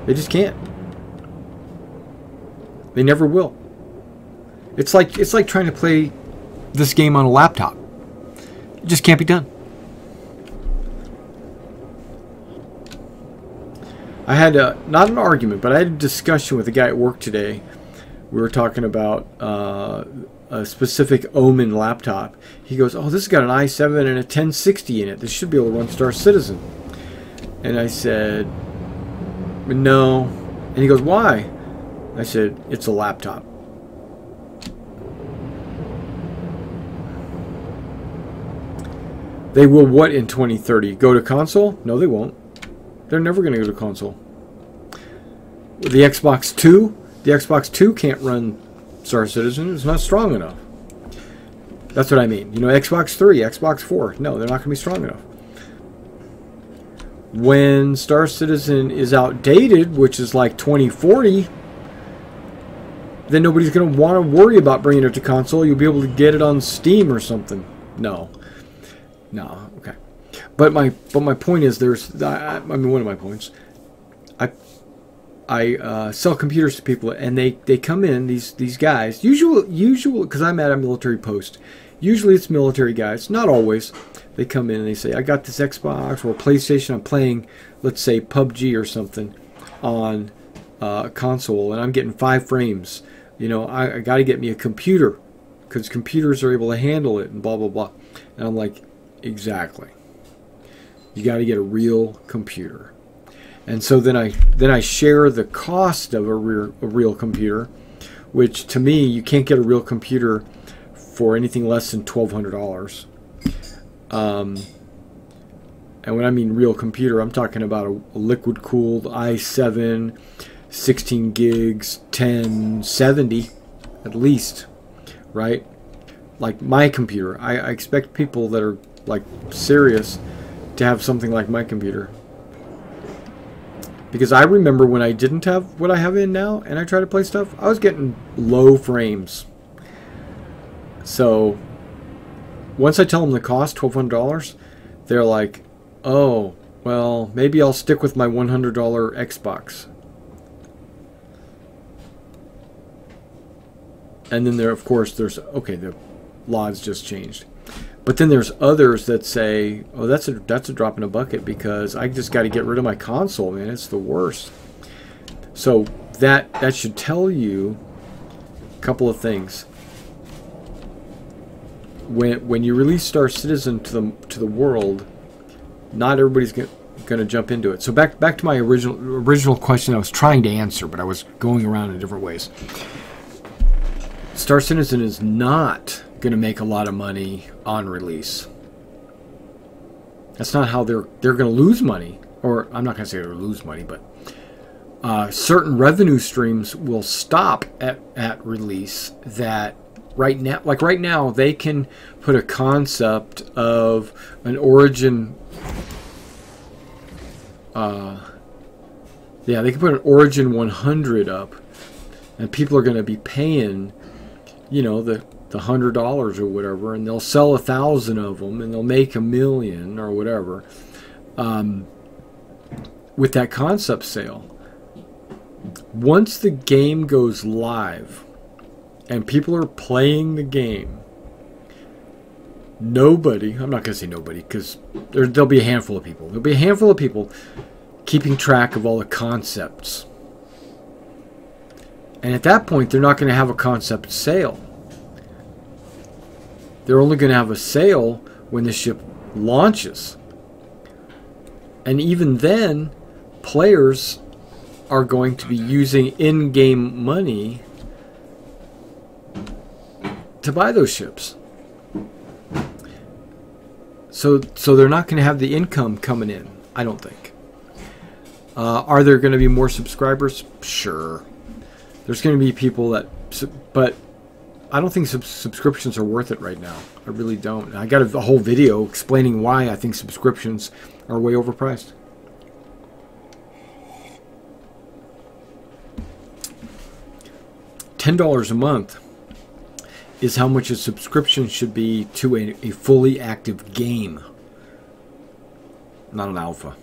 they just can't. They never will. It's like trying to play this game on a laptop. It just can't be done. I had not an argument, but I had a discussion with a guy at work today. We were talking about a specific Omen laptop. He goes, "Oh, this has got an i7 and a 1060 in it. This should be able to run Star Citizen." And I said, "No." And he goes, "Why?" I said, "It's a laptop." They will what in 2030? Go to console? No, they won't. They're never going to go to console. The Xbox 2? The Xbox 2 can't run Star Citizen. It's not strong enough. That's what I mean. You know, Xbox 3, Xbox 4. No, they're not going to be strong enough. When Star Citizen is outdated, which is like 2040, then nobody's going to want to worry about bringing it to console. You'll be able to get it on Steam or something. No. No, okay. But my point is, I mean, one of my points, I sell computers to people, and they come in, these guys, usual because I'm at a military post. Usually it's military guys, not always. They come in and they say, "I got this Xbox or PlayStation. I'm playing, let's say, PUBG or something on a console, and I'm getting 5 frames. You know, I got to get me a computer because computers are able to handle it, and blah blah blah." And I'm like, exactly. You got to get a real computer. And so then I share the cost of a real computer, which to me, you can't get a real computer for anything less than $1,200. And when I mean real computer, I'm talking about a liquid-cooled i7, 16 gigs, 1070 at least, right? Like my computer. I expect people that are like serious to have something like my computer. Because I remember when I didn't have what I have in now and I tried to play stuff, I was getting low frames. So once I tell them the cost, $1,200, they're like, "Oh, well, maybe I'll stick with my $100 Xbox." And then of course, okay, the laws just changed. But then there's others that say, "Oh, that's a drop in a bucket because I just got to get rid of my console, man. It's the worst." So that should tell you a couple of things. When you release Star Citizen to the world, not everybody's going to jump into it. So back to my original question I was trying to answer, but I was going around in different ways. Star Citizen is not going to make a lot of money on release. That's not how they're going to lose money. Or I'm not going to say they're lose money, but certain revenue streams will stop at release. That right now they can put a concept of an Origin. They can put an Origin 100 up, and people are going to be paying, you know, the $100 or whatever, and they'll sell 1,000 of them, and they'll make $1 million or whatever with that concept sale. Once the game goes live and people are playing the game, nobody, I'm not going to say nobody because there'll be a handful of people. There'll be a handful of people keeping track of all the concepts. And at that point, they're not going to have a concept sale. They're only going to have a sale when the ship launches. And even then, players are going to be using in-game money to buy those ships. So they're not going to have the income coming in, I don't think. Are there going to be more subscribers? Sure. There's going to be people that... But I don't think subscriptions are worth it right now. I really don't. I got a whole video explaining why I think subscriptions are way overpriced. $10 a month is how much a subscription should be to a fully active game, not an alpha.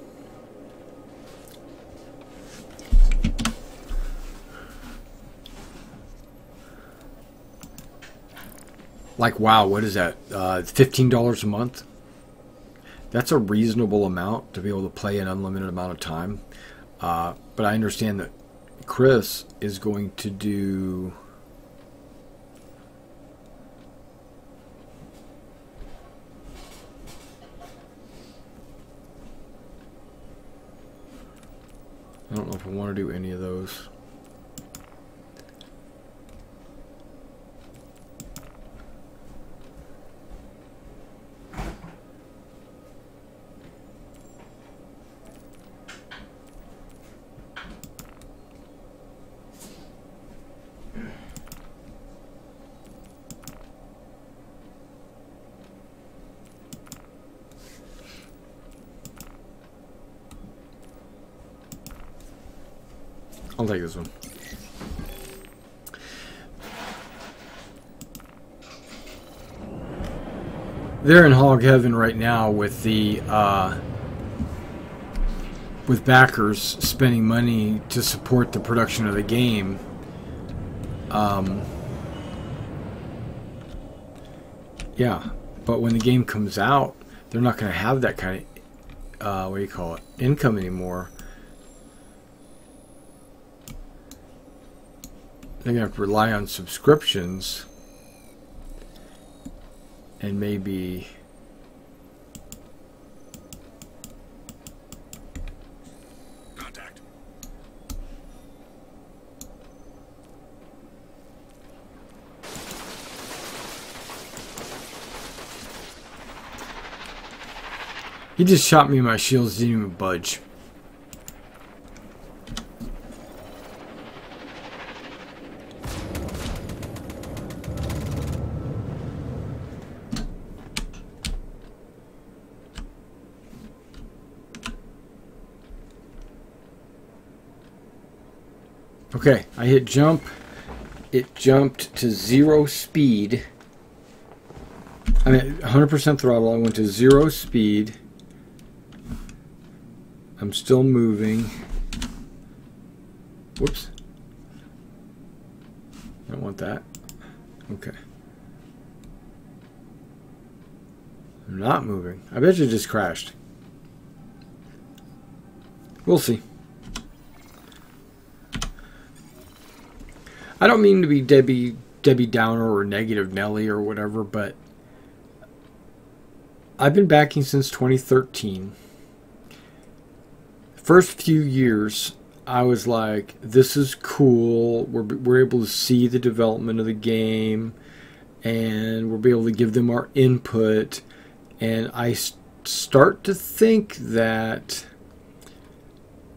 Like, wow, what is that? $15 a month? That's a reasonable amount to be able to play an unlimited amount of time. But I understand that Chris is going to do... I don't know if I want to do any of those. I'll take this one. They're in hog heaven right now with the with backers spending money to support the production of the game. Yeah, but when the game comes out, they're not going to have that kind of what do you call it, income anymore. They're going to have to rely on subscriptions and maybe Contact. he just shot me. My shields didn't even budge. Okay, I hit jump. It jumped to 0 speed. I mean, 100% throttle. I went to 0 speed. I'm still moving. Whoops. I don't want that. Okay. I'm not moving. I bet you just crashed. We'll see. I don't mean to be Debbie Downer or negative Nelly or whatever, but I've been backing since 2013. First few years, I was like, this is cool. We're able to see the development of the game, and we'll be able to give them our input. And I start to think that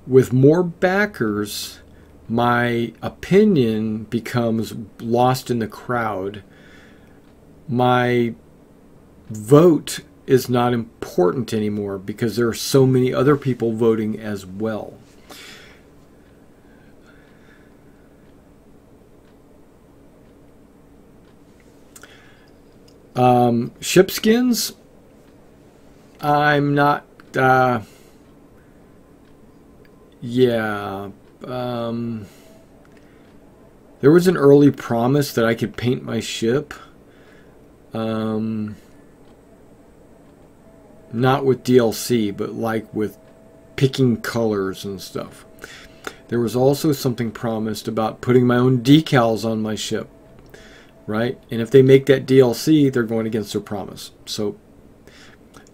with more backers, my opinion becomes lost in the crowd. My vote is not important anymore because there are so many other people voting as well. Ship skins, I'm not, yeah. There was an early promise that I could paint my ship. Not with DLC, but like with picking colors and stuff. There was also something promised about putting my own decals on my ship, right? And if they make that DLC, they're going against their promise. So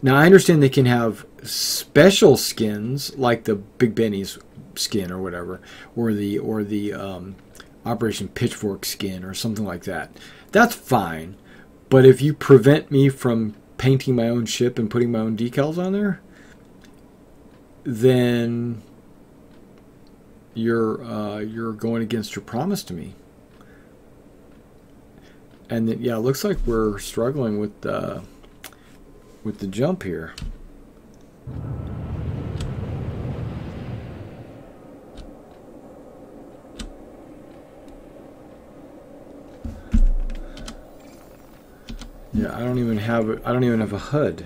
now I understand they can have special skins like the Big Benny's skin or whatever, or the Operation Pitchfork skin or something like that. That's fine. But if you prevent me from painting my own ship and putting my own decals on there, then you're going against your promise to me. And then, yeah, it looks like we're struggling with the jump here. Yeah, I don't even have it. I don't even have a HUD.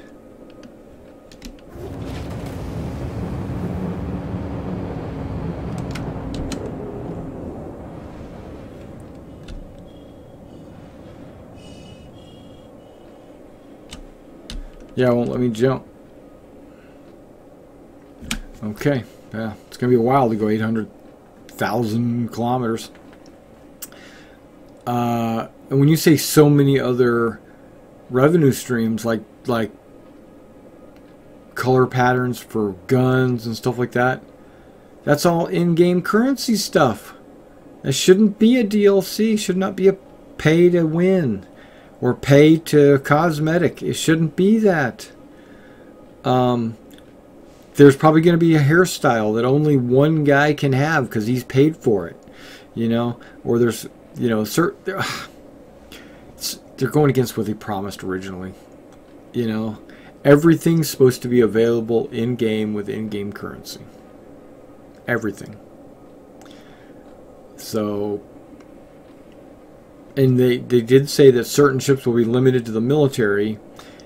Yeah, it won't let me jump. Okay, yeah, it's gonna be a while to go 800,000 kilometers. And when you say so many other revenue streams, like color patterns for guns and stuff like that, that's all in-game currency stuff. That shouldn't be a DLC. Should not be a pay to win or pay to cosmetic. It shouldn't be that. There's probably going to be a hairstyle that only one guy can have because he's paid for it, you know. Or there's, you know, they're going against what they promised originally, you know. Everything's supposed to be available in-game with in-game currency. Everything. So, and they did say that certain ships will be limited to the military,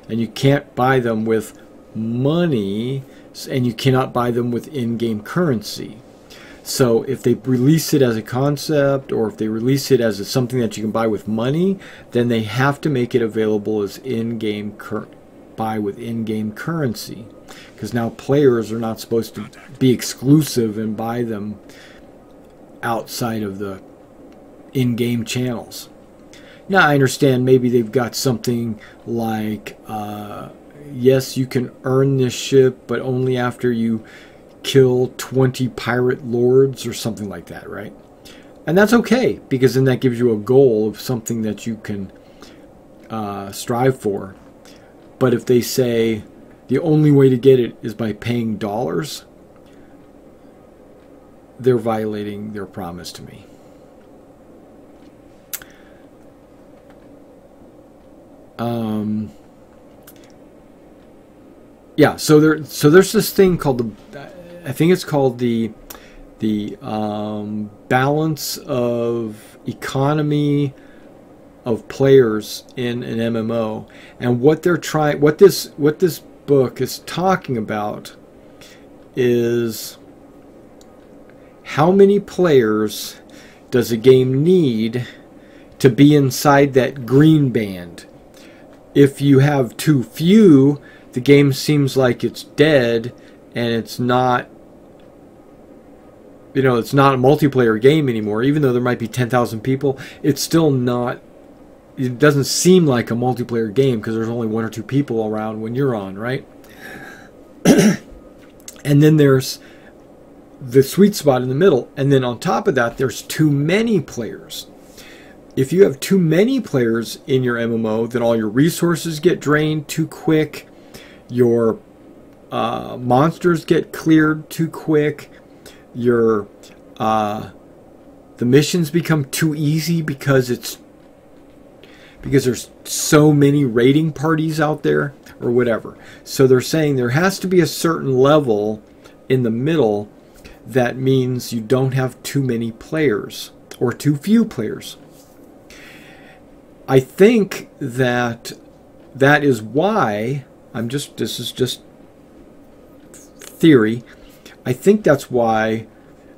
and you can't buy them with money, and you cannot buy them with in-game currency. So if they release it as a concept, or if they release it as something that you can buy with money, then they have to make it available as in-game buy with in-game currency, because now players are not supposed to be exclusive and buy them outside of the in-game channels. Now I understand maybe they've got something like yes, you can earn this ship, but only after you kill 20 pirate lords or something like that, right? And that's okay, because then that gives you a goal of something that you can strive for. But if they say the only way to get it is by paying dollars, they're violating their promise to me. Yeah, so there's this thing called I think it's called the balance of economy of players in an MMO, and what this book is talking about is how many players does a game need to be inside that green band. If you have too few, the game seems like it's dead, and it's not, you know, it's not a multiplayer game anymore. Even though there might be 10,000 people, it's still not, it doesn't seem like a multiplayer game because there's only one or two people around when you're on, right? And then there's the sweet spot in the middle, and then on top of that there's too many players. If you have too many players in your MMO, then all your resources get drained too quick, your monsters get cleared too quick, your the missions become too easy because there's so many raiding parties out there or whatever. So they're saying there has to be a certain level in the middle that means you don't have too many players or too few players. I think that is why this is just theory. I think that's why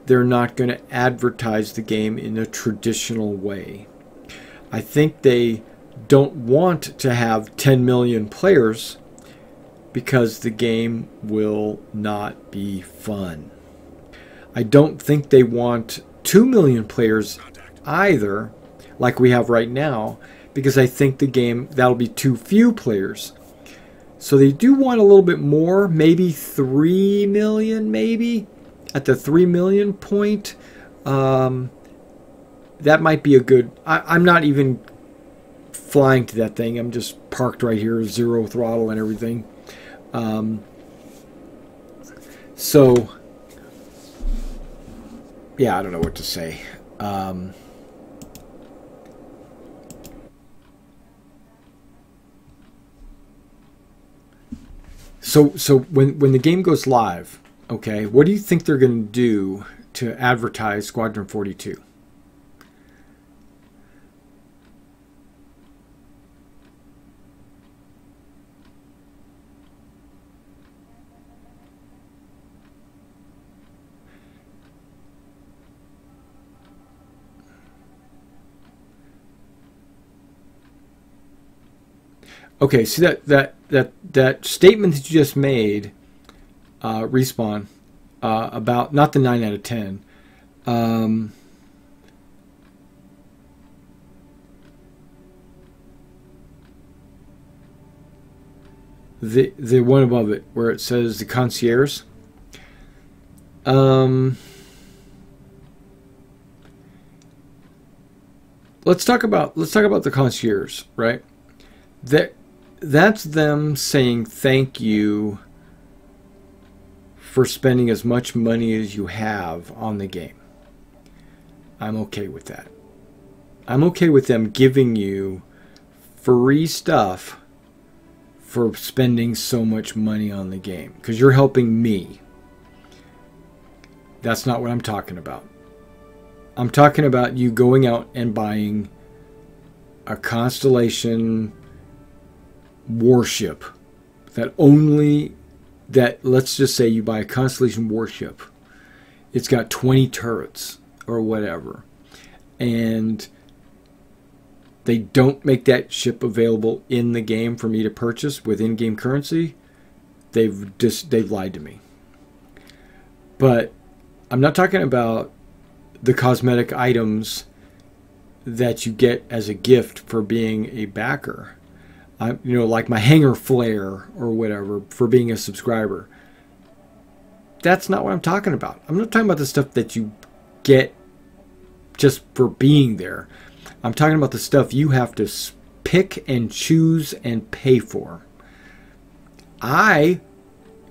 they're not going to advertise the game in a traditional way. I think they don't want to have 10 million players because the game will not be fun. I don't think they want 2 million players either, like we have right now, because I think the game, that'll be too few players. So they do want a little bit more, maybe 3 million, maybe at the 3 million point. That might be a good, I'm not even flying to that thing. I'm just parked right here, 0 throttle and everything. So yeah, I don't know what to say. So when the game goes live, okay, what do you think they're going to do to advertise Squadron 42? Okay, see that statement that you just made, Respawn, about not the 9 out of 10. The one above it where it says the concierge. Let's talk about the concierge, right? That's them saying thank you for spending as much money as you have on the game. I'm okay with that. I'm okay with them giving you free stuff for spending so much money on the game, because you're helping me. That's not what I'm talking about. I'm talking about you going out and buying a Constellation warship let's just say you buy a Constellation warship. It's got 20 turrets or whatever, and they don't make that ship available in the game for me to purchase with in-game currency. They've lied to me. But I'm not talking about the cosmetic items that you get as a gift for being a backer. Like my hanger flare or whatever for being a subscriber. That's not what I'm talking about. I'm not talking about the stuff that you get just for being there. I'm talking about the stuff you have to pick and choose and pay for. I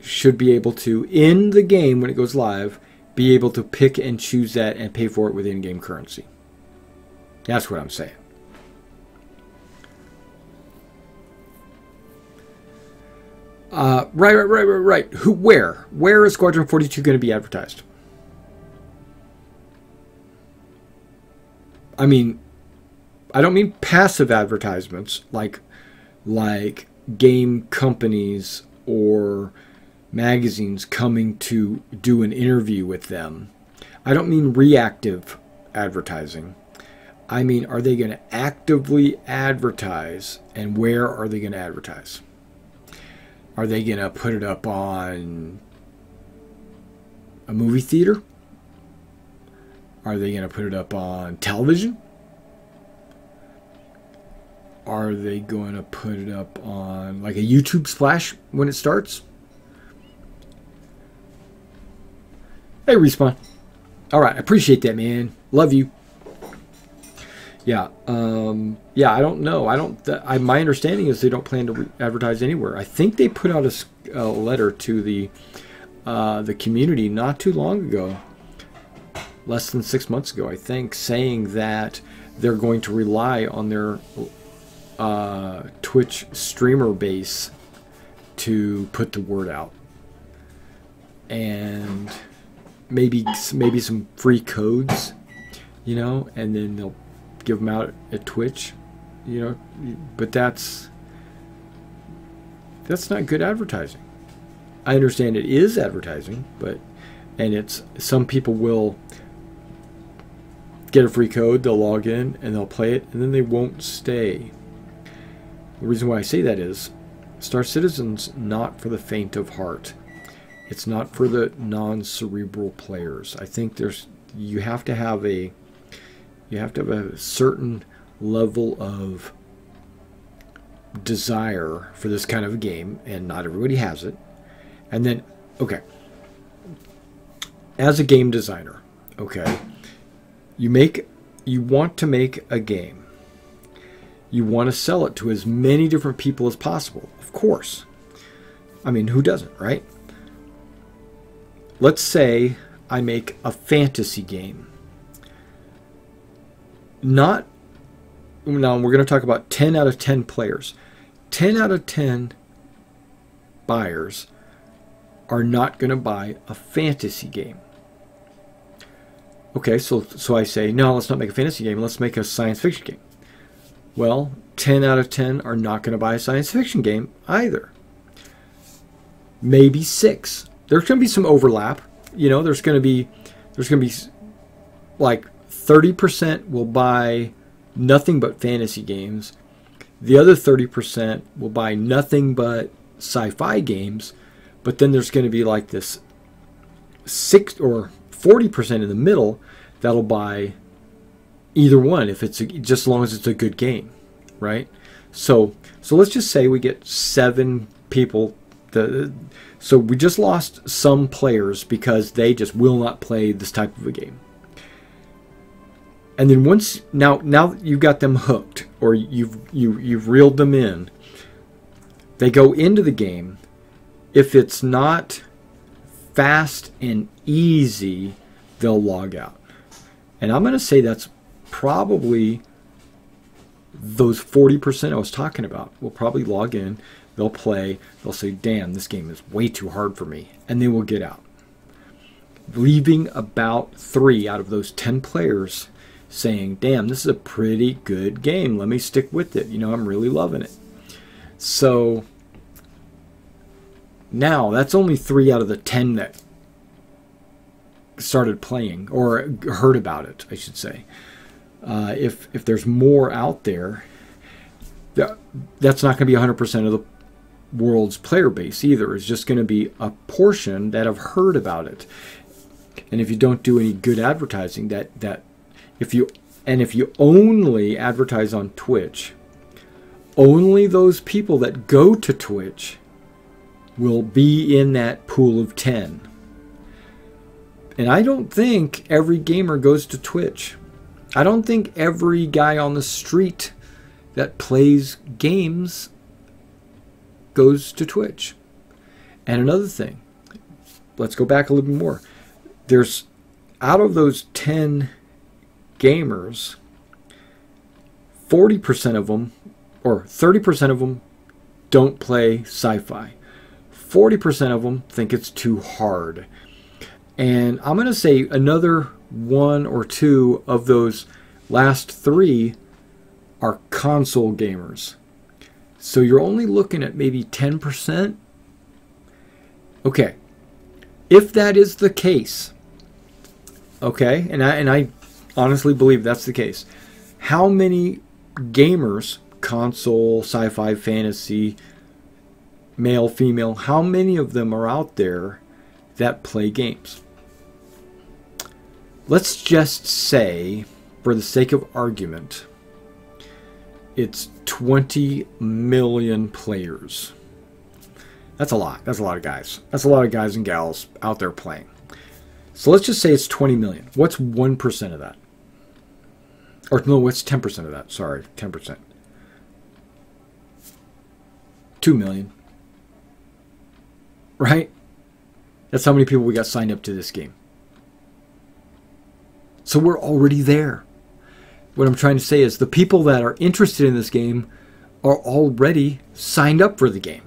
should be able to, in the game when it goes live, be able to pick and choose that and pay for it with in-game currency. That's what I'm saying. Right. Where is Squadron 42 going to be advertised? I mean, I don't mean passive advertisements like game companies or magazines coming to do an interview with them. I don't mean reactive advertising. I mean, are they going to actively advertise, and where are they going to advertise? Are they going to put it up on a movie theater? Are they going to put it up on television? Are they going to put it up on like a YouTube splash when it starts? Hey, Respawn. All right, I appreciate that, man. Love you. Yeah, I don't know. My understanding is they don't plan to advertise anywhere. I think they put out a letter to the community not too long ago, less than 6 months ago, I think, saying that they're going to rely on their Twitch streamer base to put the word out, and maybe some free codes, and then they'll give them out at Twitch, but that's not good advertising. I understand it is advertising, and it's, some people will get a free code, they'll log in and they'll play it, and then they won't stay. The reason why I say that is Star Citizen's not for the faint of heart. It's not for the non-cerebral players. I think you have to have a certain level of desire for this kind of a game, and not everybody has it. And then, okay, as a game designer, okay, you want to make a game. You want to sell it to as many different people as possible, of course. I mean, who doesn't, right? Let's say I make a fantasy game. Now we're going to talk about 10 out of 10 players. 10 out of 10 buyers are not going to buy a fantasy game. Okay, so I say, no, let's not make a fantasy game. Let's make a science fiction game. Well, 10 out of 10 are not going to buy a science fiction game either. Maybe 6. There's going to be some overlap. There's going to be like 30% will buy nothing but fantasy games, The other 30% will buy nothing but sci-fi games, but then there's going to be like this 6 or 40% in the middle that'll buy either one if it's just as long as it's a good game, right? So let's just say we get 7 people. So we just lost some players because they just will not play this type of a game. And then once now you've got them hooked, or you've reeled them in, they go into the game. If it's not fast and easy, they'll log out. And I'm going to say that's probably those 40% I was talking about will probably log in, they'll play, they'll say, damn, this game is way too hard for me, and they will get out. Leaving about 3 out of those 10 players saying, damn, this is a pretty good game, let me stick with it, you know, I'm really loving it. So now that's only 3 out of the 10 that started playing or heard about it, I should say. If there's more out there, that's not going to be 100% of the world's player base either. It's just going to be a portion that have heard about it. And if you don't do any good advertising, if you only advertise on Twitch, only those people that go to Twitch will be in that pool of 10. And I don't think every gamer goes to Twitch. I don't think every guy on the street that plays games goes to Twitch. And another thing, let's go back a little bit more. There's, out of those 10 gamers, 40% of them, or 30% of them, don't play sci-fi. 40% of them think it's too hard. And I'm going to say another 1 or 2 of those last 3 are console gamers. So you're only looking at maybe 10%. Okay. If that is the case, okay, and I honestly believe that's the case, how many gamers, console, sci-fi, fantasy, male, female, how many of them are out there that play games? Let's just say, for the sake of argument, it's 20 million players. That's a lot. That's a lot of guys. That's a lot of guys and gals out there playing. So let's just say it's 20 million. What's 1% of that? Or no, what's 10% of that? Sorry, 10%. 2 million. Right? That's how many people we got signed up to this game. So we're already there. What I'm trying to say is the people that are interested in this game are already signed up for the game.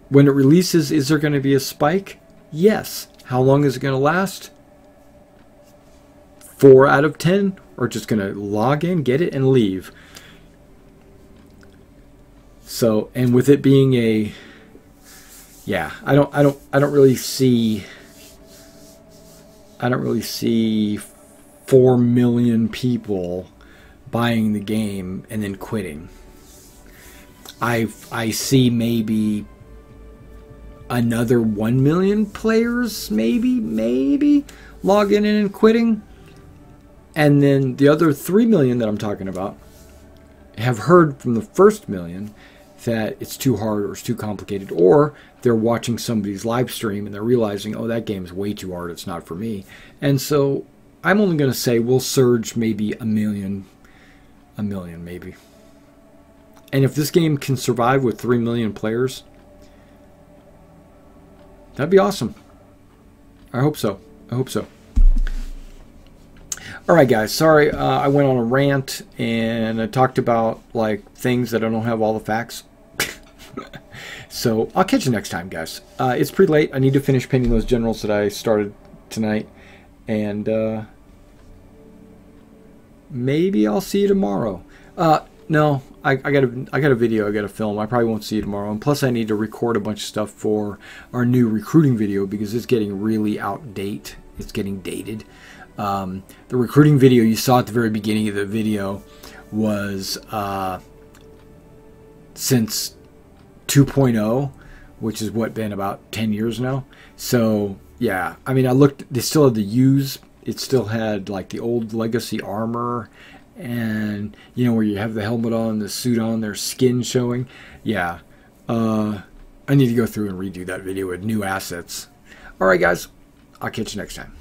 When it releases, is there going to be a spike? Yes. How long is it going to last? 4 out of 10 are just going to log in, get it, and leave. So, and with it being a, yeah, I don't really see 4 million people buying the game and then quitting. I see maybe another 1 million players maybe logging in and quitting, and then the other 3 million that I'm talking about have heard from the first million that it's too hard or it's too complicated, or they're watching somebody's live stream and they're realizing, oh, that game's way too hard, it's not for me. And so I'm only going to say we'll surge maybe a million maybe. And if this game can survive with 3 million players, that'd be awesome. I hope so. I hope so. All right, guys. Sorry, I went on a rant and I talked about like things that I don't have all the facts. So I'll catch you next time, guys. It's pretty late. I need to finish painting those generals that I started tonight, and maybe I'll see you tomorrow. No, I got a video I got to film. I probably won't see you tomorrow. And plus, I need to record a bunch of stuff for our new recruiting video because it's getting really outdated. It's getting dated. The recruiting video you saw at the very beginning of the video was since 2.0, which is what, been about 10 years now. So yeah, I mean, I looked, they still had the U's, it still had like the old legacy armor, and you know, where you have the helmet on, the suit on, their skin showing. Yeah, I need to go through and redo that video with new assets. Alright guys, I'll catch you next time.